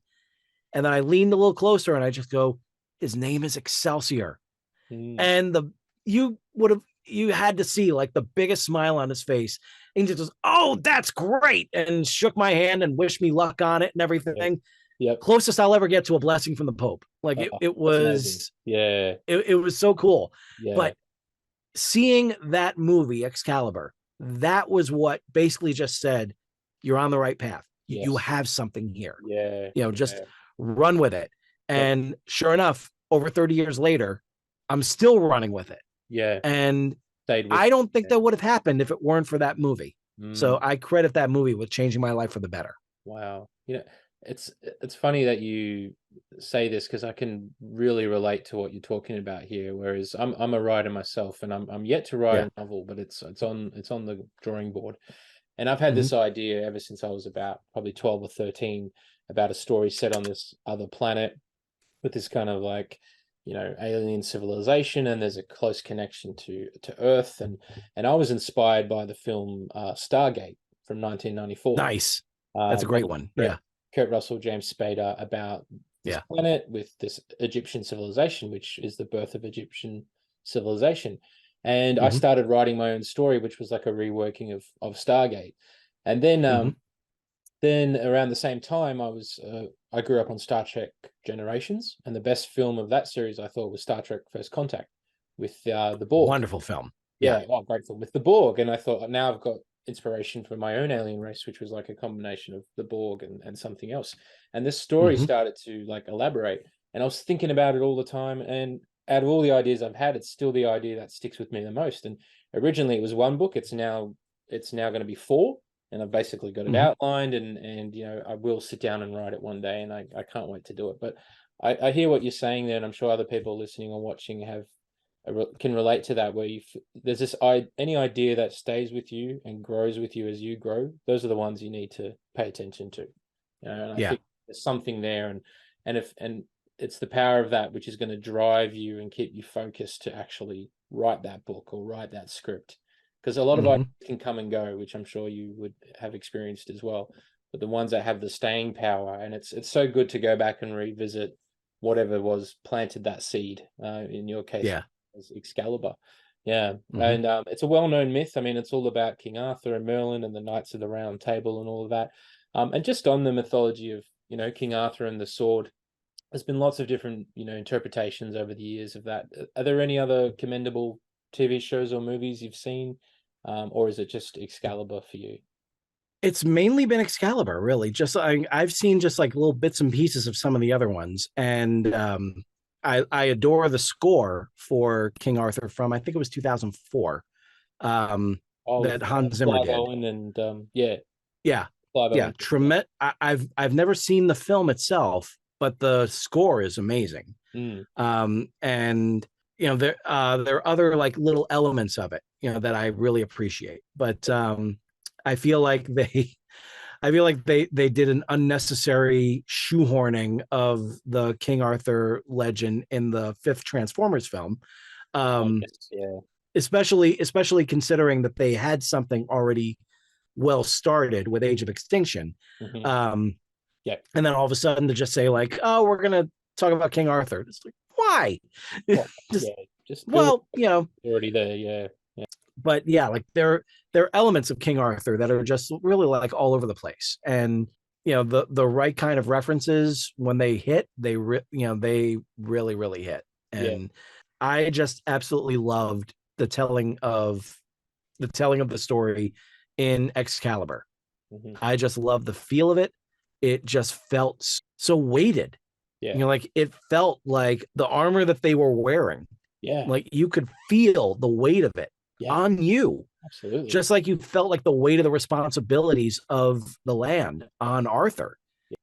And then I leaned a little closer and I just go, "His name is Excelsior." And you had to see, like, the biggest smile on his face. And he just goes, "Oh, that's great," and shook my hand and wished me luck on it and everything. Yep. Closest I'll ever get to a blessing from the Pope. Like, it was, it was so cool. Yeah. But seeing that movie, Excalibur, that was what basically just said, you're on the right path. Yes. You have something here. Yeah. Just run with it. And sure enough, over 30 years later, I'm still running with it. Yeah. And I don't think that would have happened if it weren't for that movie. So I credit that movie with changing my life for the better. Wow. It's funny that you say this, because I can really relate to what you're talking about here. Whereas I'm a writer myself, and I'm yet to write a novel, but it's on the drawing board. And I've had this idea ever since I was about probably 12 or 13 about a story set on this other planet with this kind of, like, alien civilization, and there's a close connection to Earth, and I was inspired by the film Stargate from 1994. Nice. That's a great one. Yeah. Kurt Russell, James Spader, about this planet with this Egyptian civilization, which is the birth of Egyptian civilization. And I started writing my own story, which was like a reworking of Stargate. And then then around the same time, I grew up on Star Trek Generations, and the best film of that series I thought was Star Trek First Contact with the Borg. Wonderful film. Yeah. Oh, great film with the Borg. And I thought, now I've got inspiration for my own alien race, which was like a combination of the Borg and something else. And this story started to, like, elaborate. And I was thinking about it all the time. And out of all the ideas I've had, it's still the idea that sticks with me the most. And originally it was one book. It's now going to be 4. And I've basically got it outlined, and I will sit down and write it one day, and I can't wait to do it. But I hear what you're saying there, and I'm sure other people listening or watching can relate to that, where there's this any idea that stays with you and grows with you as you grow. Those are the ones you need to pay attention to. And I think there's something there, and it's the power of that which is going to drive you and keep you focused to actually write that book or write that script. Because a lot of ideas can come and go, which I'm sure you would have experienced as well. But the ones that have the staying power, and it's so good to go back and revisit whatever was planted that seed. In your case, as Excalibur. And it's a well-known myth. I mean, it's all about King Arthur and Merlin and the Knights of the Round Table and all of that. And just on the mythology of King Arthur and the sword, there's been lots of different interpretations over the years of that. Are there any other commendable TV shows or movies you've seen, or is it just Excalibur for you? It's mainly been Excalibur, really. Just I've seen just like little bits and pieces of some of the other ones, and I adore the score for King Arthur from, I think it was 2004. That Hans Zimmer did. I've never seen the film itself, but the score is amazing. And there are other, like, little elements of it that I really appreciate. But I feel like they did an unnecessary shoehorning of the King Arthur legend in the fifth Transformers film. Yeah. Especially considering that they had something already well started with Age of Extinction. Yeah. And then all of a sudden to just say like, oh, we're gonna talk about King Arthur. It's like, why? Already there, yeah. But yeah, like there are elements of King Arthur that are just really like all over the place. And the right kind of references when they hit, they really, really hit. And I just absolutely loved the telling of the story in Excalibur. I just love the feel of it. It just felt so weighted. Like it felt like the armor that they were wearing. Like you could feel the weight of it on you. Absolutely. Just like you felt like the weight of the responsibilities of the land on Arthur.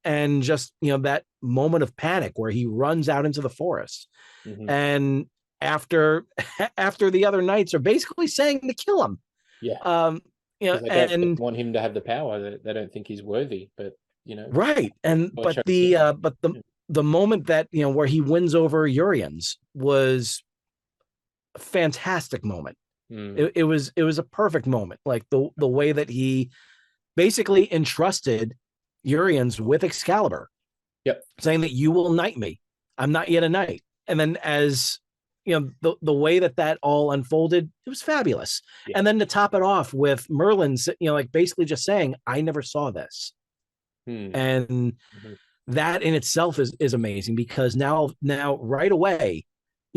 And just, that moment of panic where he runs out into the forest. And after the other knights are basically saying to kill him. They don't want him to have the power. They don't think he's worthy, but right. And but the moment that where he wins over Urians was a fantastic moment. It was a perfect moment. Like the way that he basically entrusted Urians with Excalibur. Saying that you will knight me. I'm not yet a knight. And then as the way that all unfolded, it was fabulous. And then to top it off with Merlin, like basically just saying, I never saw this. And that in itself is amazing, because now right away,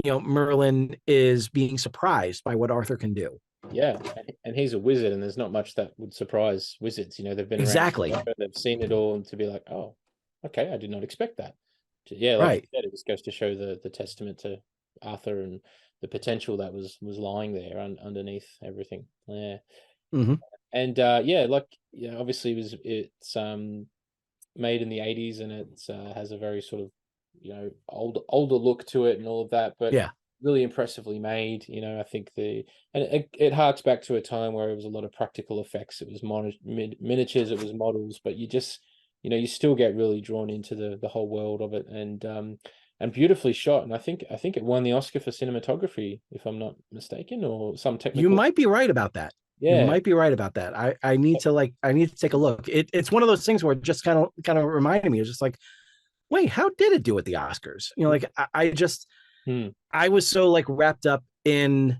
Merlin is being surprised by what Arthur can do. Yeah, and he's a wizard, and there's not much that would surprise wizards. They've been exactly around, they've seen it all, and to be like, oh, okay, I did not expect that. Yeah, like you said, it just goes to show the testament to Arthur and the potential that was lying there underneath everything. Yeah. And obviously it's made in the 80s, and it has a very sort of older look to it and all of that, but really impressively made. I think it harks back to a time where it was a lot of practical effects. It was miniatures, it was models, but you just you still get really drawn into the whole world of it, and beautifully shot. And I think it won the Oscar for cinematography, if I'm not mistaken, or some technical. You might be right about that. You might be right about that. I need to take a look. It's one of those things where it just kind of reminded me. It's just like, wait, how did it do at the Oscars? Like I was so like wrapped up in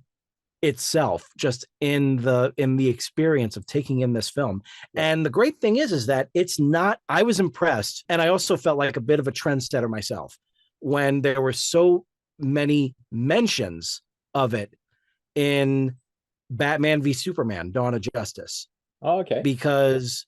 itself, just in the experience of taking in this film. And the great thing is that it's not, I was impressed. And I also felt like a bit of a trendsetter myself when there were so many mentions of it in Batman v Superman, Dawn of Justice. Oh, okay. Because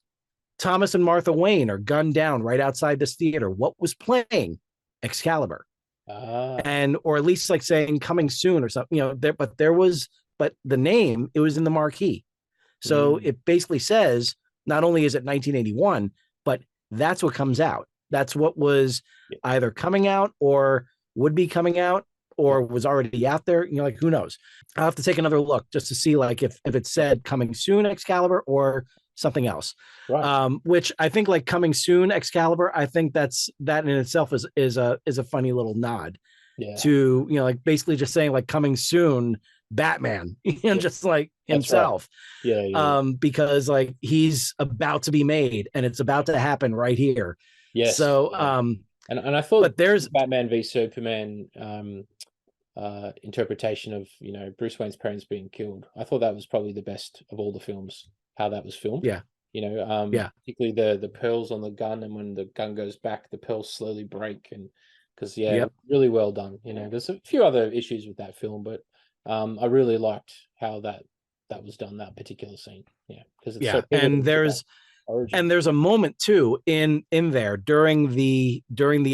Thomas and Martha Wayne are gunned down right outside this theater. What was playing? Excalibur. And or at least like saying coming soon or something, but the name, it was in the marquee. So it basically says not only is it 1981, but that's what comes out. That's what was either coming out or would be coming out or was already out there. Like, who knows? I'll have to take another look just to see like if it said coming soon Excalibur or something else. Which I think like coming soon Excalibur, I think that in itself is a funny little nod to like basically just saying like coming soon Batman, just like himself. Because like he's about to be made and it's about to happen right here. So and I thought, but there's Batman v Superman interpretation of Bruce Wayne's parents being killed. I thought that was probably the best of all the films, how that was filmed. Particularly the pearls on the gun, and when the gun goes back, the pearls slowly break, and because really well done. There's a few other issues with that film, but I really liked how that was done, that particular scene. Because it's so and there's a moment too in there during the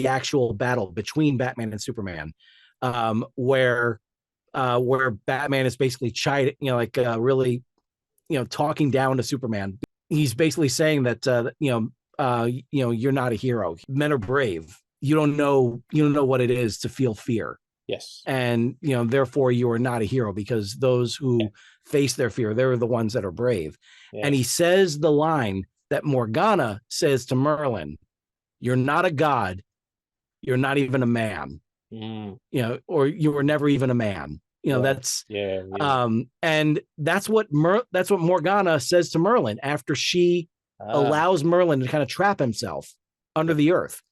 actual battle between Batman and Superman, where Batman is basically chiding, really, talking down to Superman. He's basically saying that you're not a hero. Men are brave. You don't know what it is to feel fear. Yes. And therefore you are not a hero, because those who face their fear. They're the ones that are brave. Yes. And he says the line that Morgana says to Merlin, "You're not a god. You're not even a man." Or you were never even a man. That's and that's what Morgana says to Merlin after she allows Merlin to kind of trap himself under the earth.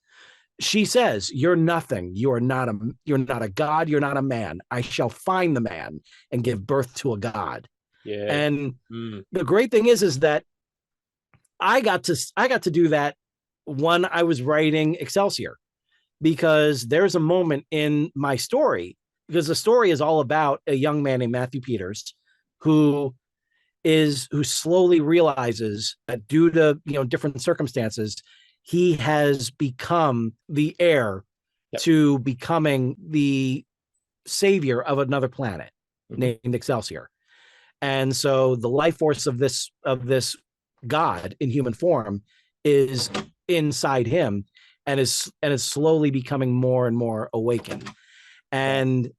She says, "You're nothing. You're not a god. You're not a man. I shall find the man and give birth to a god." Yeah. And the great thing is that I got to do that when I was writing Excelsior, because there's a moment in my story, because the story is all about a young man named Matthew Peters who slowly realizes that due to different circumstances, he has become the heir to becoming the savior of another planet named Excelsior. And so the life force of this god in human form is inside him and is slowly becoming more and more awakened. And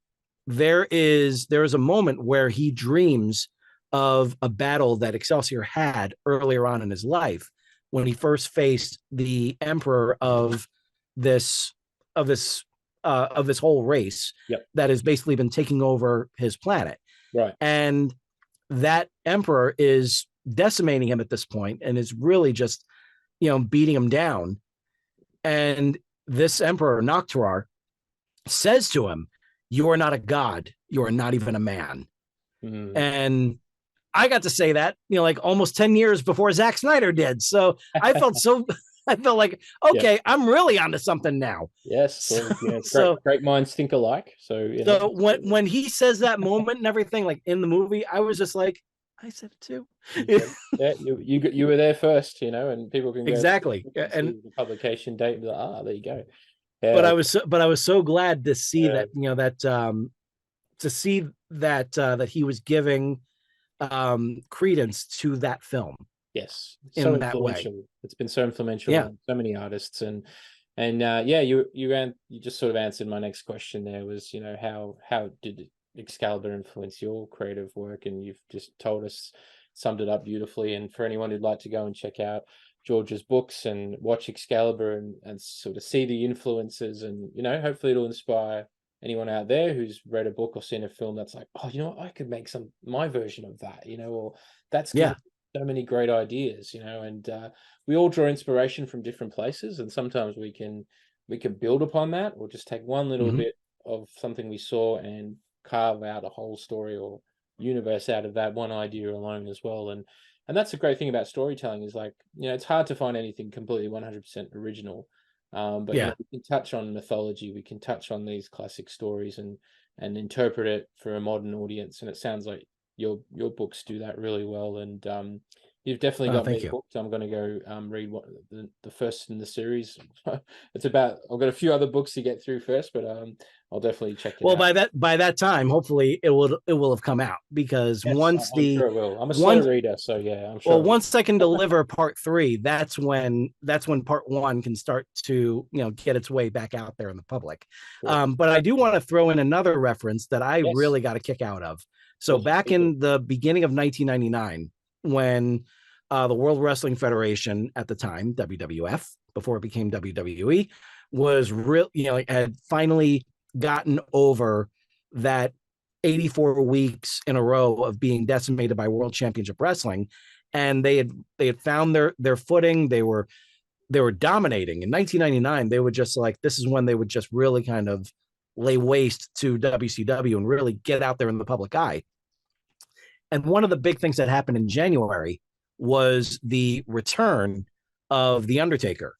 there is a moment where he dreams of a battle that Excelsior had earlier on in his life, when he first faced the emperor of this whole race that has basically been taking over his planet. Right. And that emperor is decimating him at this point and is really just, beating him down. And this emperor, Nocturar, says to him, "You are not a god. You are not even a man." And I got to say that, like almost 10 years before Zack Snyder did. So I felt like, okay, I'm really onto something now. Yes. Well, great minds think alike. So when he says that moment and everything, like in the movie, I was just like, I said it too. Yeah, you were there first, and people can go exactly. And the publication date and be like, there you go. Yeah. But I was so glad to see that, to see that he was giving credence to that film. Yes, in that way. It's been so influential on so many artists, and you just sort of answered my next question. There was, how did Excalibur influence your creative work? And you've just summed it up beautifully. And for anyone who'd like to go and check out George's books and watch Excalibur and sort of see the influences, and hopefully it'll inspire anyone out there who's read a book or seen a film that's like, oh, I could make my version of that, or that's so many great ideas, and we all draw inspiration from different places, and sometimes we can build upon that, or just take one little bit of something we saw and carve out a whole story or universe out of that one idea alone as well. And that's the great thing about storytelling, is like, it's hard to find anything completely 100% original. But we can touch on mythology, we can touch on these classic stories and interpret it for a modern audience. And it sounds like your books do that really well. And you've definitely got me hooked. I'm going to go read the first in the series. I've got a few other books to get through first, but I'll definitely check it out. Well, by that time, hopefully it will have come out, because I'm sure it will. I'm a slow reader, so yeah, I'm sure. Well, once I can deliver part 3, that's when part 1 can start to get its way back out there in the public. Sure. But I do want to throw in another reference that I really got a kick out of. So back in the beginning of 1999, when the World Wrestling Federation at the time, WWF, before it became WWE, was had finally gotten over that 84 weeks in a row of being decimated by World Championship Wrestling, and they had found their footing. They were dominating. In 1999, they would just this is when they would just really kind of lay waste to WCW and really get out there in the public eye. And one of the big things that happened in January was the return of The Undertaker.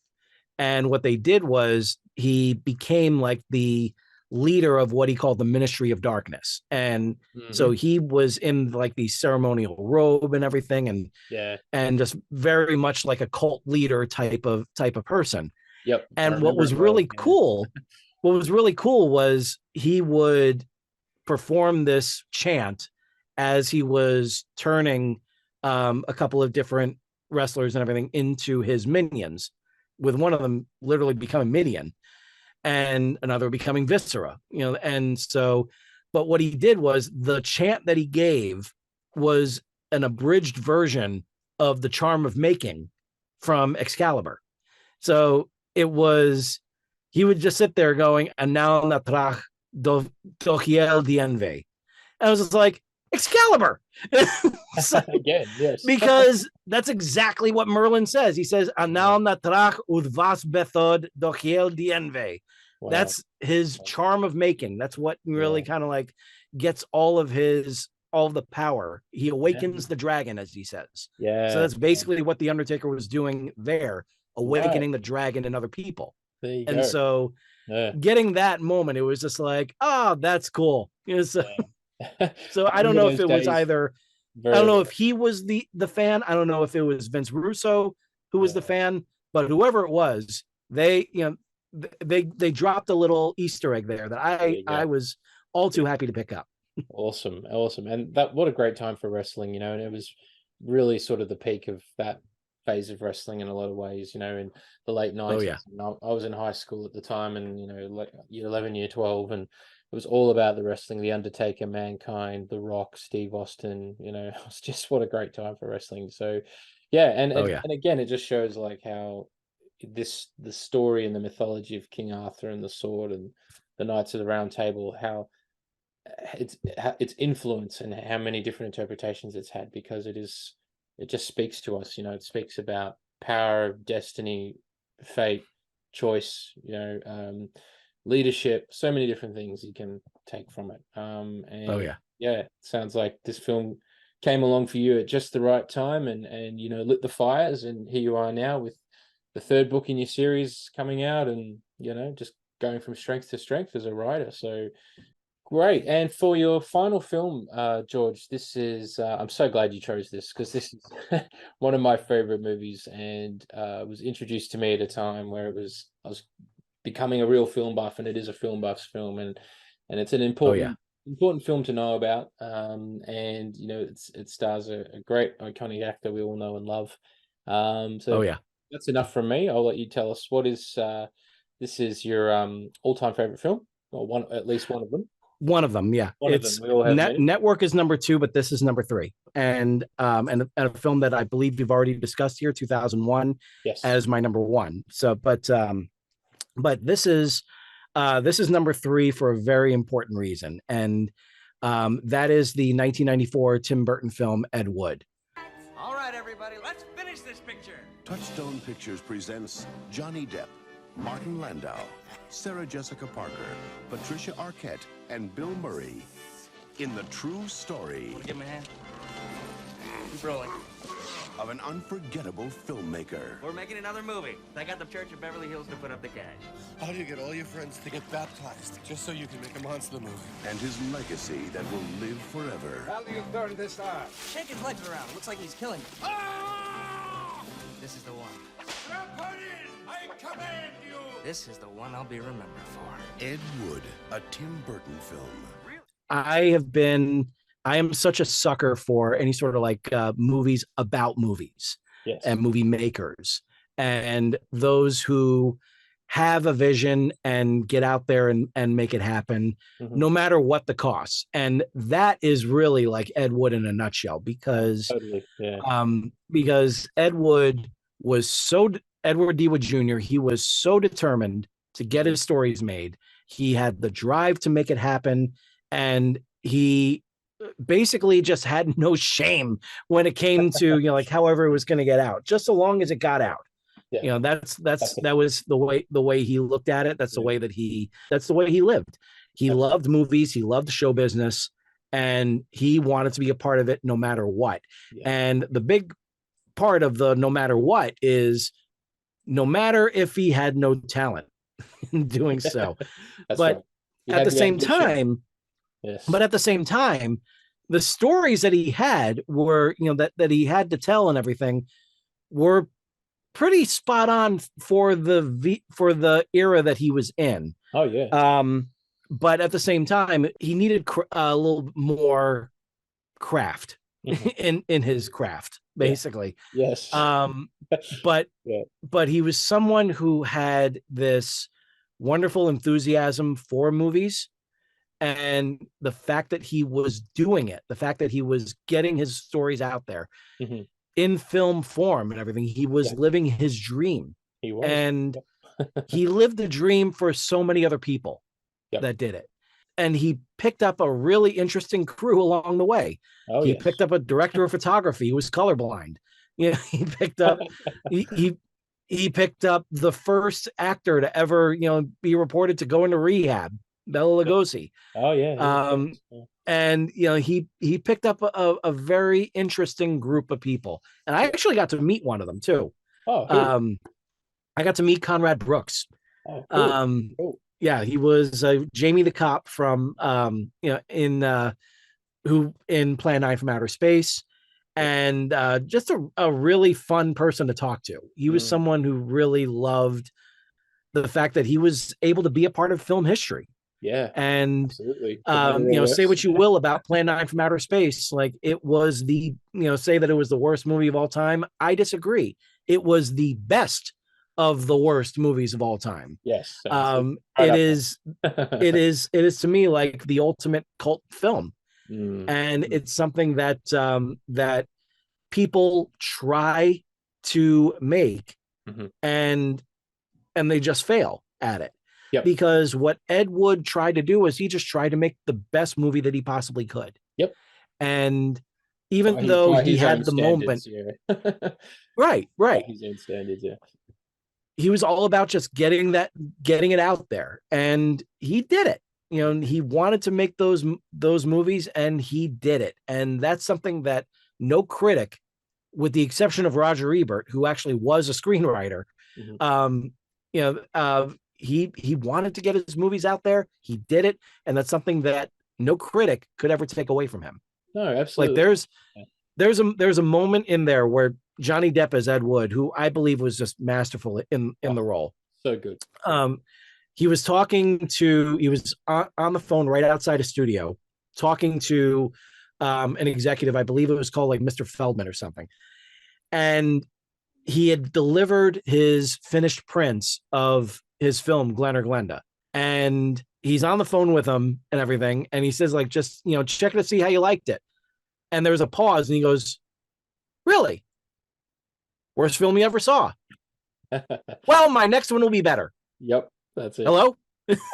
And what they did was he became like the leader of what he called the Ministry of Darkness. And so he was in like the ceremonial robe and everything, and just very much like a cult leader type of person. Yep. And what was really cool was he would perform this chant as he was turning a couple of different wrestlers and everything into his minions, with one of them literally becoming Midian and another becoming Viscera, and so, but what he did was the chant that he gave was an abridged version of the Charm of Making from Excalibur. So it was, he would just sit there going, "Anal natrach dochiel dienve." And I was just like, Excalibur. So, Again, yes. because that's exactly what Merlin says. He says, "Anal natrach udvas bethod dochiel dienve." Wow. That's his charm of making. That's what really kind of like gets all of the power. He awakens the dragon, as he says. Yeah. So that's basically what the Undertaker was doing there, awakening the dragon in other people. There you and go. so getting that moment, it was just like, oh, that's cool. So I don't know if it was either, I don't know if he was the fan. I don't know if it was Vince Russo who was the fan, but whoever it was, they, they dropped a little Easter egg there that I was all too happy to pick up. Awesome. And what a great time for wrestling, and it was really sort of the peak of that phase of wrestling in a lot of ways, in the late 90s. Oh, yeah. And I was in high school at the time, and like year 11, year 12, and it was all about the wrestling, the Undertaker, Mankind, The Rock, Steve Austin. It was just, what a great time for wrestling. So and again, it just shows like how the story and the mythology of King Arthur and the sword and the Knights of the Round Table, how its influence and how many different interpretations it's had, because it just speaks to us. It speaks about power, destiny, fate, choice, leadership, so many different things you can take from it. It sounds like this film came along for you at just the right time, and lit the fires, and here you are now with the third book in your series coming out, and just going from strength to strength as a writer. So great. And for your final film, George, this is I'm so glad you chose this, because this is one of my favorite movies, and was introduced to me at a time where I was becoming a real film buff, and it is a film buff's film, and it's an important film to know about. And it stars a great iconic actor we all know and love. That's enough from me. I'll let you tell us, what is this is your all-time favorite film, or at least one of them. One of them, yeah. Network is number 2, but this is number 3, and a film that I believe you've already discussed here, 2001, as my number 1. So, but this is number 3 for a very important reason, and that is the 1994 Tim Burton film Ed Wood. All right, everybody, let's finish this picture. Touchstone Pictures presents Johnny Depp, Martin Landau, Sarah Jessica Parker, Patricia Arquette, and Bill Murray in the true story Give him a hand. Keep rolling. of an unforgettable filmmaker. We're making another movie. I got the Church of Beverly Hills to put up the cash. How do you get all your friends to get baptized just so you can make a monster movie? And his legacy that will live forever. How do you turn this on? Shake his legs around. Looks like he's killing me. Ah! This is the one. Rampart in! I command you! This is the one I'll be remembered for. Ed Wood, a Tim Burton film. I am such a sucker for any sort of like movies about movies and movie makers, and those who have a vision and get out there and make it happen, no matter what the cost. And that is really like Ed Wood in a nutshell, because because Edward D. Wood Jr., he was so determined to get his stories made. He had the drive to make it happen, and he basically just had no shame when it came to, like however it was going to get out, just so long as it got out. That was the way he looked at it. That's the way that's the way he lived. He loved movies. He loved show business, and he wanted to be a part of it no matter what. And the big part of the no matter what is no matter if he had no talent in doing so. But at the same time, the stories that he had were, that he had to tell and everything were pretty spot on for the era that he was in. Oh yeah. But at the same time, he needed a little more craft in his craft, basically. Yes. But he was someone who had this wonderful enthusiasm for movies, And the fact that he was doing it, the fact that he was getting his stories out there in film form and everything, he was living his dream. He was. And he lived the dream for so many other people that did it. And he picked up a really interesting crew along the way. He picked up a director of photography who was colorblind. You know, he picked up he picked up the first actor to ever, you know, be reported to go into rehab, Bela Lugosi. And you know, he picked up a very interesting group of people. And I actually got to meet one of them too. I got to meet Conrad Brooks. Cool. Yeah, he was Jamie the cop from you know, in Plan 9 from Outer Space, and just a really fun person to talk to. He was someone who really loved the fact that he was able to be a part of film history. Yeah, and absolutely. You know, say what you will about Plan 9 from Outer Space, like it was the, you know, say that it was the worst movie of all time. I disagree. It was the best of the worst movies of all time. Yes. It is to me like the ultimate cult film. And it's something that that people try to make and they just fail at it. Because what Ed Wood tried to do was he just tried to make the best movie that he possibly could. And even though he had the moment, right, his own standards, he was all about just getting it out there, and he did it. You know, he wanted to make those movies, and he did it. And that's something that no critic, with the exception of Roger Ebert, who actually was a screenwriter, you know, he wanted to get his movies out there. He did it, and that's something that no critic could ever take away from him. No, absolutely. Like there's a moment in there where Johnny Depp as Ed Wood, who I believe was just masterful in the role. So good. He was talking to, he was on the phone right outside a studio talking to an executive. I believe it was called like Mr. Feldman or something. And he had delivered his finished prints of his film, Glen or Glenda. And he's on the phone with him and everything. And he says, like, just, you know, check to see how you liked it. And there's a pause and he goes, really? Worst film you ever saw? Well, my next one will be better. Yep, that's it. Hello?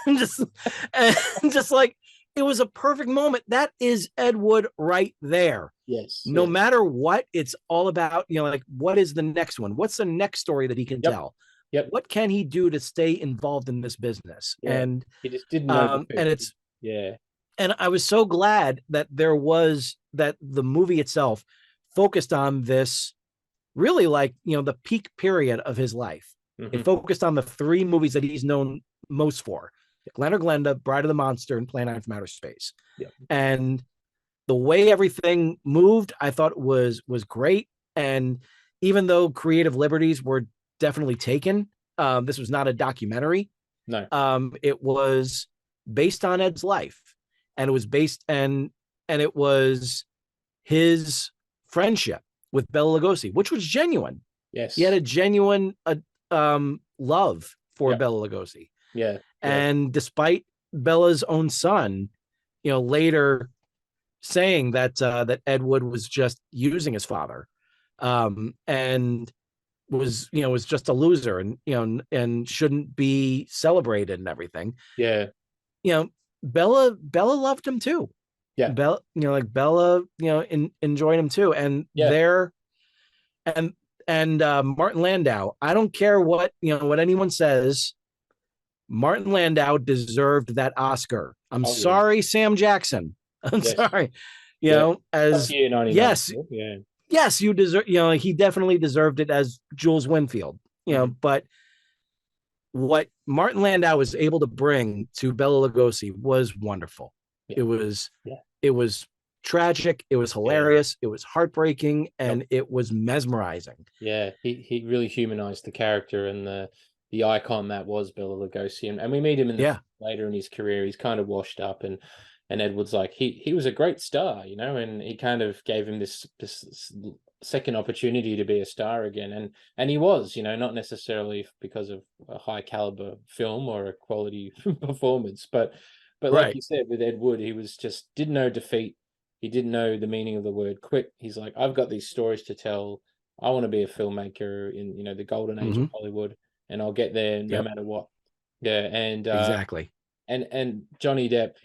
just like, it was a perfect moment. That is Ed Wood right there. Yes. No matter what, it's all about, you know, like, what is the next one? What's the next story that he can tell? What can he do to stay involved in this business? And he just didn't know. And it's and I was so glad that that the movie itself focused on this, really, like, you know, the peak period of his life. It focused on the three movies that he's known most for: Glen or Glenda, Bride of the Monster, and Plan 9 from Outer Space. And the way everything moved, I thought was great. And even though creative liberties were definitely taken, this was not a documentary. No. It was based on Ed's life, and it was based and it was his friendship with Bela Lugosi, which was genuine. Yes. He had a genuine love for Bela Lugosi. And despite Bella's own son, you know, later saying that that Ed Wood was just using his father, and was just a loser, and, you know, and shouldn't be celebrated and everything. You know, Bella loved him too. Bella, you know, like Bella, you know, enjoyed him too. And Martin Landau, I don't care what, you know, what anyone says, Martin Landau deserved that Oscar. I'm sorry, Sam Jackson. I'm sorry. You know, as yes, you deserve, you know, he definitely deserved it as Jules Winfield, you know, but what Martin Landau was able to bring to Bela Lugosi was wonderful. It was tragic, it was hilarious, it was heartbreaking, and it was mesmerizing. He really humanized the character and the icon that was Bela Lugosi, and we meet him in later in his career. He's kind of washed up, and Edward's like, he was a great star, you know, and he kind of gave him this second opportunity to be a star again, and he was, you know, not necessarily because of a high caliber film or a quality performance, but But like Right. you said, with Ed Wood, he was just didn't know defeat. He didn't know the meaning of the word quit. He's like, I've got these stories to tell. I want to be a filmmaker in, the golden age of Hmm. Hollywood, and I'll get there no Yep. matter what. Yeah, Exactly. and Johnny Depp,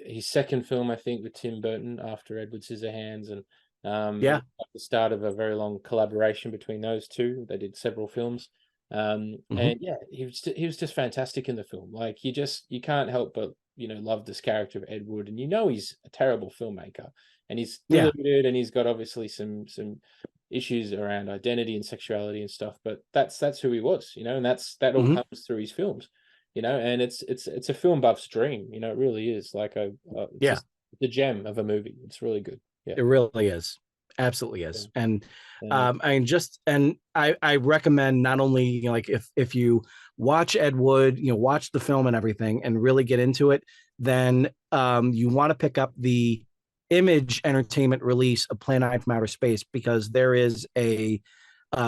his second film, I think, with Tim Burton after Edward Scissorhands, and it Yeah. was like the start of a very long collaboration between those two. They did several films, Hmm. and yeah, he was just fantastic in the film. Like you can't help but love this character of Ed Wood, and he's a terrible filmmaker, and he's Yeah. deluded, and he's got obviously some issues around identity and sexuality and stuff. But that's who he was, and that all Hmm. comes through his films. And it's a film buff's dream. It really is like it's Yeah. just the gem of a movie. It's really good. Yeah. It really is. Absolutely is. And Yeah. I recommend not only, like if you watch Ed Wood, watch the film and everything and really get into it, then you want to pick up the Image Entertainment release of Plan 9 from Outer Space, because there is a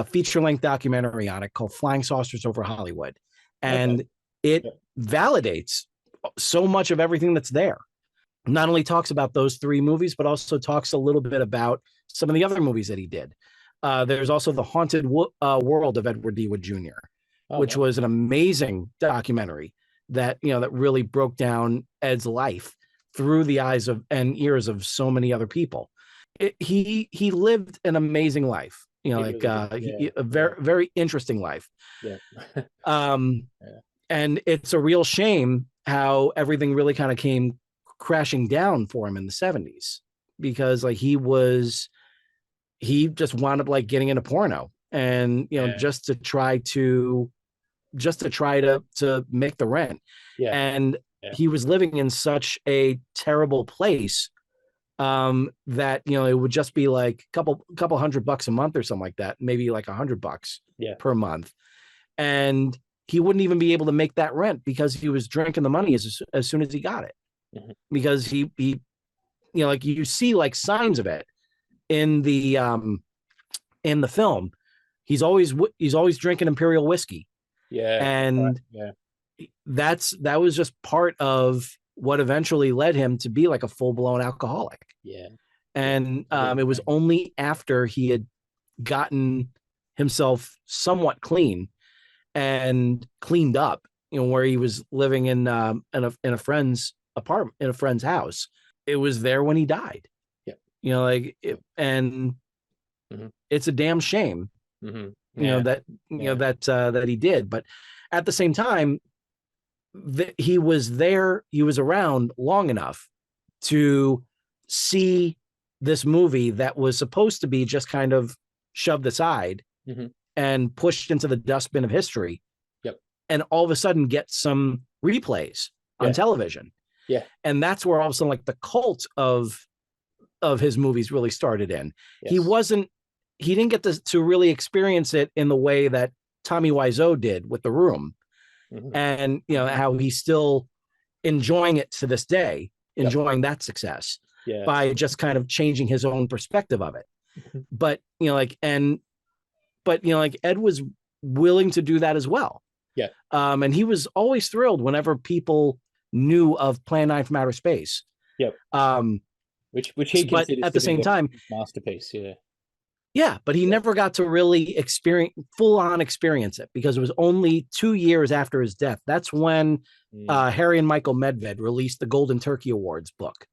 feature-length documentary on it called Flying Saucers Over Hollywood. Okay. And it Yeah. validates so much of everything that's there. Not only talks about those three movies, but also talks a little bit about some of the other movies that he did. There's also The Haunted World of Edward D. Wood Jr., Oh, which wow. was an amazing documentary that that really broke down Ed's life through the eyes of and ears of so many other people. He lived an amazing life, He really did. Yeah. a very interesting life. Yeah. Um, Yeah. and it's a real shame how everything really kind of came crashing down for him in the 70s, because like he just wound up like getting into porno, and Yeah. just to try to make the rent. Yeah. And Yeah. he was living in such a terrible place that it would just be like a couple $100 a month or something like that, maybe like $100 Yeah. per month, and he wouldn't even be able to make that rent because he was drinking the money as soon as he got it. Mhm. Because he like you see like signs of it in the film. He's always drinking Imperial whiskey. Yeah. And Yeah. that was just part of what eventually led him to be like a full-blown alcoholic. Yeah. And it was only after he had gotten himself somewhat clean and cleaned up, where he was living in a friend's apartment, in a friend's house. It was there when he died. Yeah. And Mhm. it's a damn shame, Mhm. that that he did. But at the same time, he was there. He was around long enough to see this movie that was supposed to be just kind of shoved aside Mhm. and pushed into the dustbin of history. Yep. And all of a sudden get some replays on Yeah. television. Yeah. And that's where all of a sudden like the cult of his movies really started in. Yes. He didn't get to really experience it in the way that Tommy Wiseau did with The Room. Mhm. And how he's still enjoying it to this day, enjoying that success Yes. by just kind of changing his own perspective of it. Mhm. But Ed was willing to do that as well. Yeah. And he was always thrilled whenever people knew of Plan 9 from Outer Space. Yep. Which he but considers at to the be same time, masterpiece. Yeah. yeah, but he never got to really full on experience it, because it was only 2 years after his death. That's when Harry and Michael Medved released the Golden Turkey Awards book.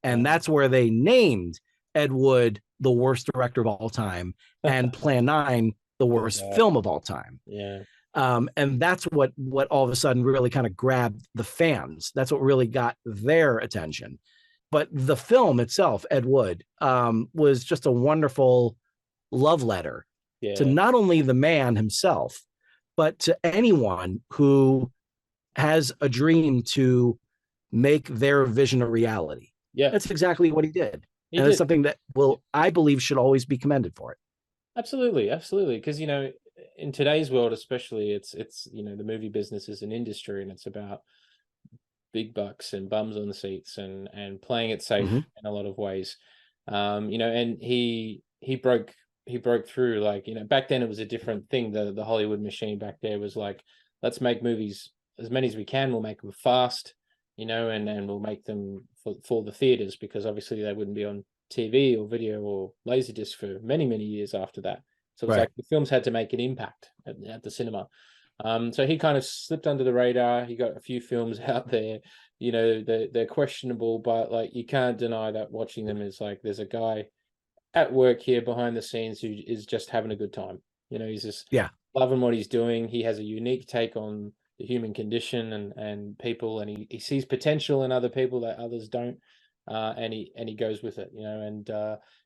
And that's where they named Ed Wood the worst director of all time and Plan 9 the worst film of all time. Yeah. And that's what all of a sudden really kind of grabbed the fans. That's what really got their attention. But the film itself, Ed Wood, was just a wonderful love letter to not only the man himself, but to anyone who has a dream to make their vision a reality. Yeah. That's exactly what he did. He and did. It's something that I believe should always be commended for it. Absolutely. Absolutely. Because, in today's world, especially, it's the movie business is an industry, and it's about big bucks and bums on the seats and playing it safe in a lot of ways. And he broke through, like, back then it was a different thing. The Hollywood machine back there was like, let's make movies as many as we can. We'll make them fast. and we'll make them for the theaters, because obviously they wouldn't be on TV or video or Laserdisc for many, many years after that. So it's like the films had to make an impact at the cinema. So he kind of slipped under the radar. He got a few films out there, they're questionable, but like you can't deny that watching them is like there's a guy at work here behind the scenes who is just having a good time. He's just loving what he's doing. He has a unique take on the human condition and people, and he sees potential in other people that others don't, and he goes with it,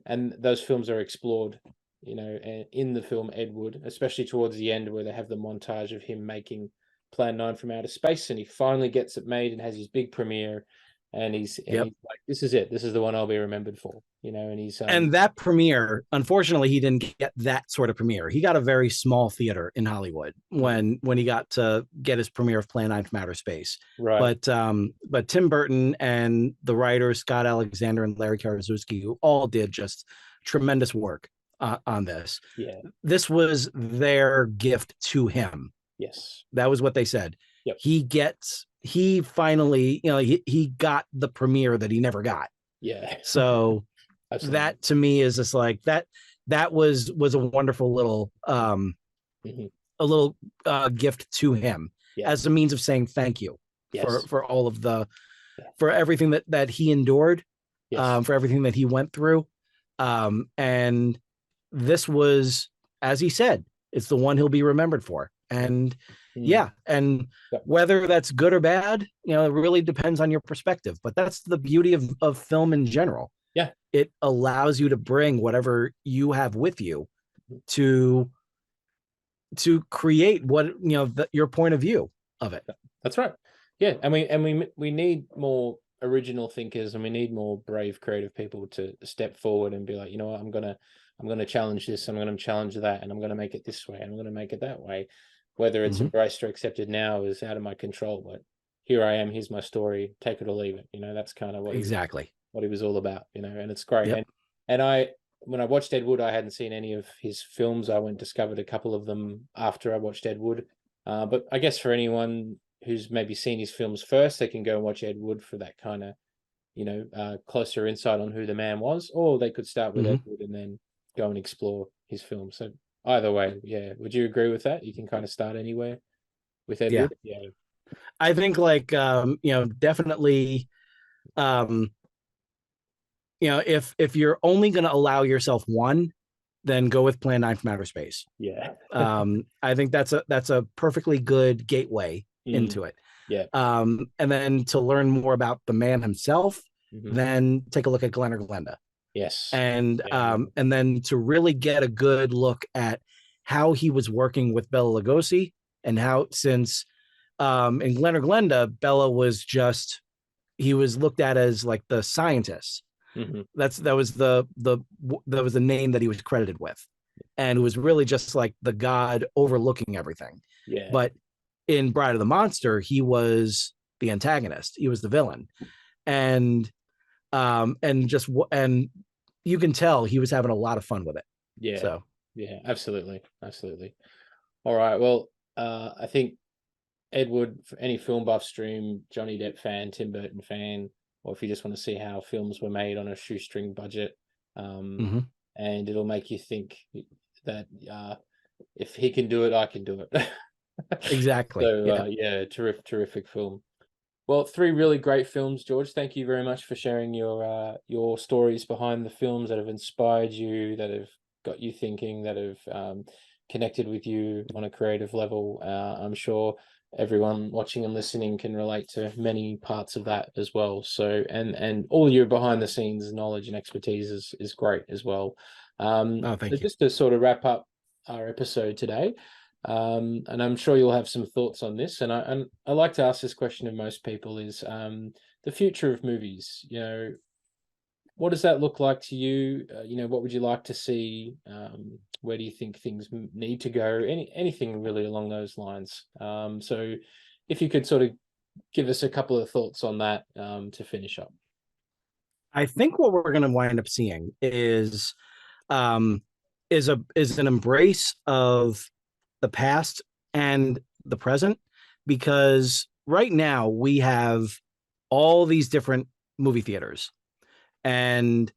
and those films are explored, in the film Ed Wood, especially towards the end where they have the montage of him making Plan 9 from outer space, and he finally gets it made and has his big premiere, and he's like, this is it. This is the one I'll be remembered for, and he's and that premiere, unfortunately, he didn't get that sort of premiere. He got a very small theater in Hollywood when he got to get his premiere of Plan 9 from outer space. Right. But Tim Burton and the writers Scott Alexander and Larry Karaszewski, who all did just tremendous work on this. Yeah. This was their gift to him. Yes. That was what they said. Yep. He finally, he got the premiere that he never got. Yeah. So that to me is just like that was a wonderful little gift to him as a means of saying thank you for all of for everything that he endured, for everything that he went through. And this was, as he said, it's the one he'll be remembered for. And whether that's good or bad, it really depends on your perspective. But that's the beauty of film in general. Yeah, it allows you to bring whatever you have with you to create what your point of view of it. That's right. Yeah, and we need more original thinkers, and we need more brave, creative people to step forward and be like, what, I'm gonna challenge this, I'm gonna challenge that, and I'm gonna make it this way, and I'm gonna make it that way. Whether it's embraced or accepted now is out of my control, but here I am, here's my story, take it or leave it. That's kind of what he was all about, and it's great. Yep. And when I watched Ed Wood, I hadn't seen any of his films. I went and discovered a couple of them after I watched Ed Wood. But I guess for anyone who's maybe seen his films first, they can go and watch Ed Wood for that kind of, closer insight on who the man was, or they could start with Ed Wood and then go and explore his films. So either way, would you agree with that? You can kind of start anywhere with Ed Wood. Yeah, I think definitely, if you're only going to allow yourself one, then go with Plan 9 from outer space. Yeah. I think that's a perfectly good gateway into it. Yeah. And then to learn more about the man himself, then take a look at Glenn or Glenda. Yes. And then to really get a good look at how he was working with Bela Lugosi, and how, since in Glenn or Glenda, Bela was he was looked at as like the scientist. That was the name that he was credited with, and it was really just like the god overlooking everything. Yeah. But in Bride of the Monster, he was the antagonist. He was the villain, and you can tell he was having a lot of fun with it. Yeah. So yeah, absolutely. All right. Well, I think Ed Wood, for any film buff stream, Johnny Depp fan, Tim Burton fan, or if you just want to see how films were made on a shoestring budget, and it'll make you think that if he can do it, I can do it. Exactly. So terrific film. Well, 3 really great films, George. Thank you very much for sharing your stories behind the films that have inspired you, that have got you thinking, that have connected with you on a creative level. I'm sure everyone watching and listening can relate to many parts of that as well. So, and all your behind the scenes knowledge and expertise is great as well. Thank you. Just to sort of wrap up our episode today, and I'm sure you'll have some thoughts on this, and I like to ask this question of most people, is the future of movies. What does that look like to you? What would you like to see? Where do you think things need to go? Anything really along those lines. So if you could sort of give us a couple of thoughts on that to finish up. I think what we're going to wind up seeing is an embrace of the past and the present, because right now we have all these different movie theaters, and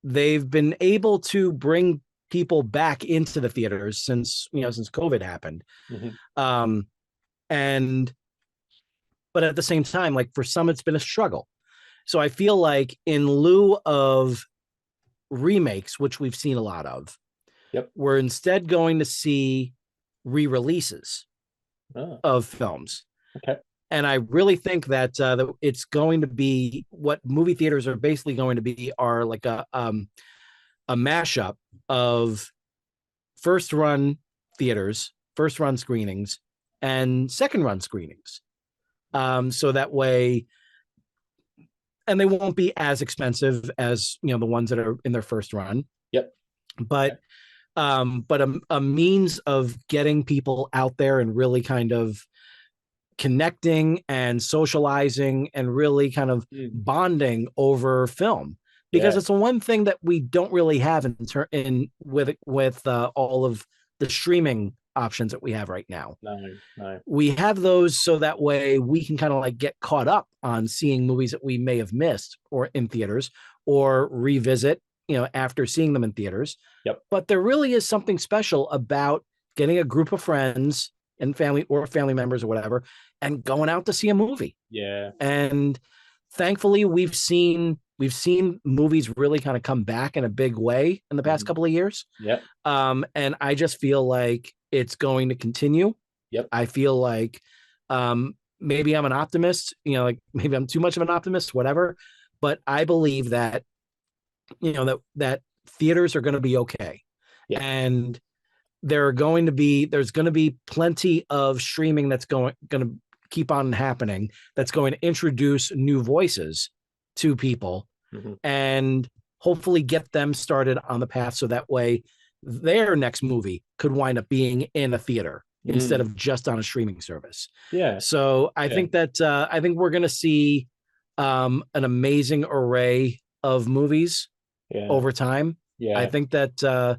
they've been able to bring people back into the theaters since COVID happened. Um, and but at the same time, like for some, it's been a struggle. So I feel like in lieu of remakes, which we've seen a lot of, we're instead going to see re-releases of films. Okay. And I really think that it's going to be what movie theaters are basically going to be are like a mashup of first run theaters, first run screenings, and second run screenings. So that way, and they won't be as expensive as the ones that are in their first run. Yep. But a means of getting people out there and really kind of connecting and socializing and really kind of bonding over film, because it's the one thing that we don't really have with all of the streaming options that we have right now. No. We have those so that way we can kind of like get caught up on seeing movies that we may have missed or in theaters, or revisit, after seeing them in theaters. Yep. But there really is something special about getting a group of friends and family members or whatever, and going out to see a movie. Yeah. And thankfully we've seen movies really kind of come back in a big way in the past couple of years. Yep. And I just feel like it's going to continue. Yep. I feel like maybe I'm an optimist, like maybe I'm too much of an optimist, whatever, but I believe that that theaters are going to be okay. Yeah. And there's going to be plenty of streaming that's going to keep on happening, that's going to introduce new voices to people and hopefully get them started on the path, so that way their next movie could wind up being in a theater instead of just on a streaming service. Yeah. So I think that I think we're going to see an amazing array of movies over time. Yeah. I think that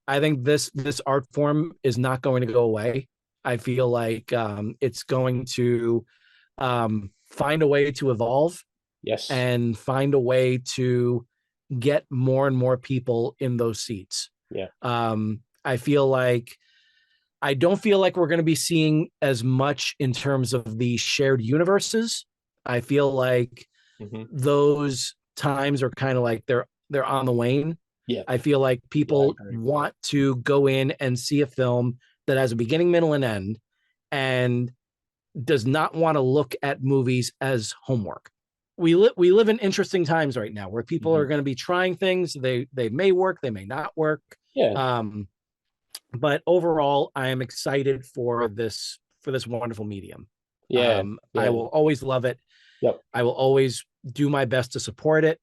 I think this art form is not going to go away. I feel like it's going to find a way to evolve. Yes. And find a way to get more and more people in those seats. Yeah. I don't feel like we're going to be seeing as much in terms of the shared universes. I feel like those times are kind of like they're on the wane. Yeah. I feel like people want to go in and see a film that has a beginning, middle, and end, and does not want to look at movies as homework. We live in interesting times right now where people are going to be trying things. They may work, they may not work. Yeah. But overall, I am excited for this wonderful medium. Yeah. I will always love it. Yep. I will always do my best to support it,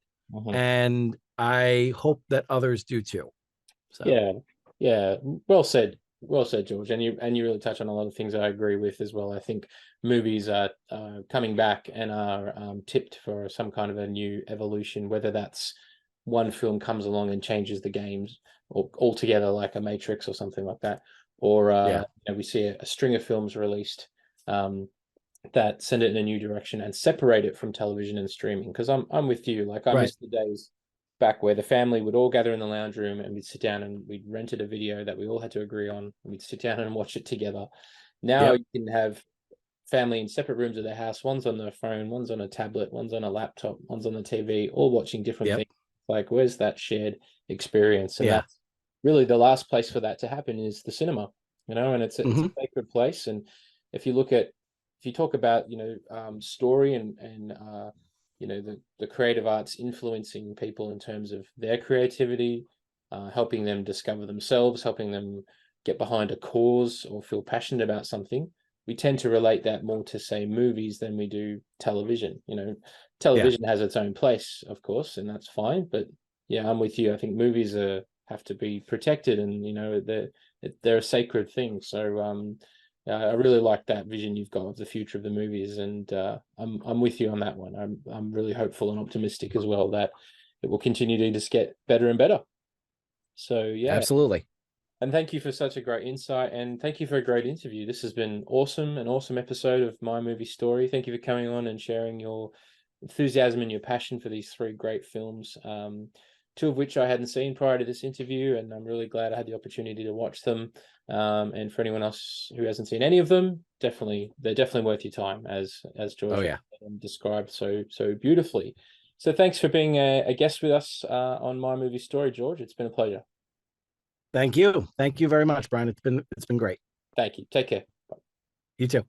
and I hope that others do too. So. Yeah. Well said, George. And you really touch on a lot of things I agree with as well. I think movies are coming back and are tipped for some kind of a new evolution, whether that's one film comes along and changes the games altogether, like a Matrix or something like that, or we see a string of films released that send it in a new direction and separate it from television and streaming. Because I'm with you. Like I miss the days back where the family would all gather in the lounge room and we'd sit down and we'd rented a video that we all had to agree on, and we'd sit down and watch it together. Now you can have family in separate rooms of their house. One's on their phone, one's on a tablet, one's on a laptop, one's on the TV, all watching different things. Like, where's that shared experience? And that's really the last place for that to happen is the cinema, and it's a sacred place. And if you talk about, story and the creative arts influencing people in terms of their creativity, helping them discover themselves, helping them get behind a cause or feel passionate about something, we tend to relate that more to, say, movies than we do television. Television has its own place, of course, and that's fine. But yeah, I'm with you. I think movies have to be protected, and they're a sacred thing. So I really like that vision you've got of the future of the movies, and I'm with you on that one. I'm really hopeful and optimistic as well that it will continue to just get better and better. So yeah, absolutely. And thank you for such a great insight, and thank you for a great interview. This has been awesome, an awesome episode of My Movie Story. Thank you for coming on and sharing your enthusiasm and your passion for these three great films, two of which I hadn't seen prior to this interview, and I'm really glad I had the opportunity to watch them. And for anyone else who hasn't seen any of them, they're definitely worth your time, as George described so beautifully. So thanks for being a guest with us on My Movie Story, George. It's been a pleasure. Thank you very much, Brian. It's been great. Thank you. Take care. You too.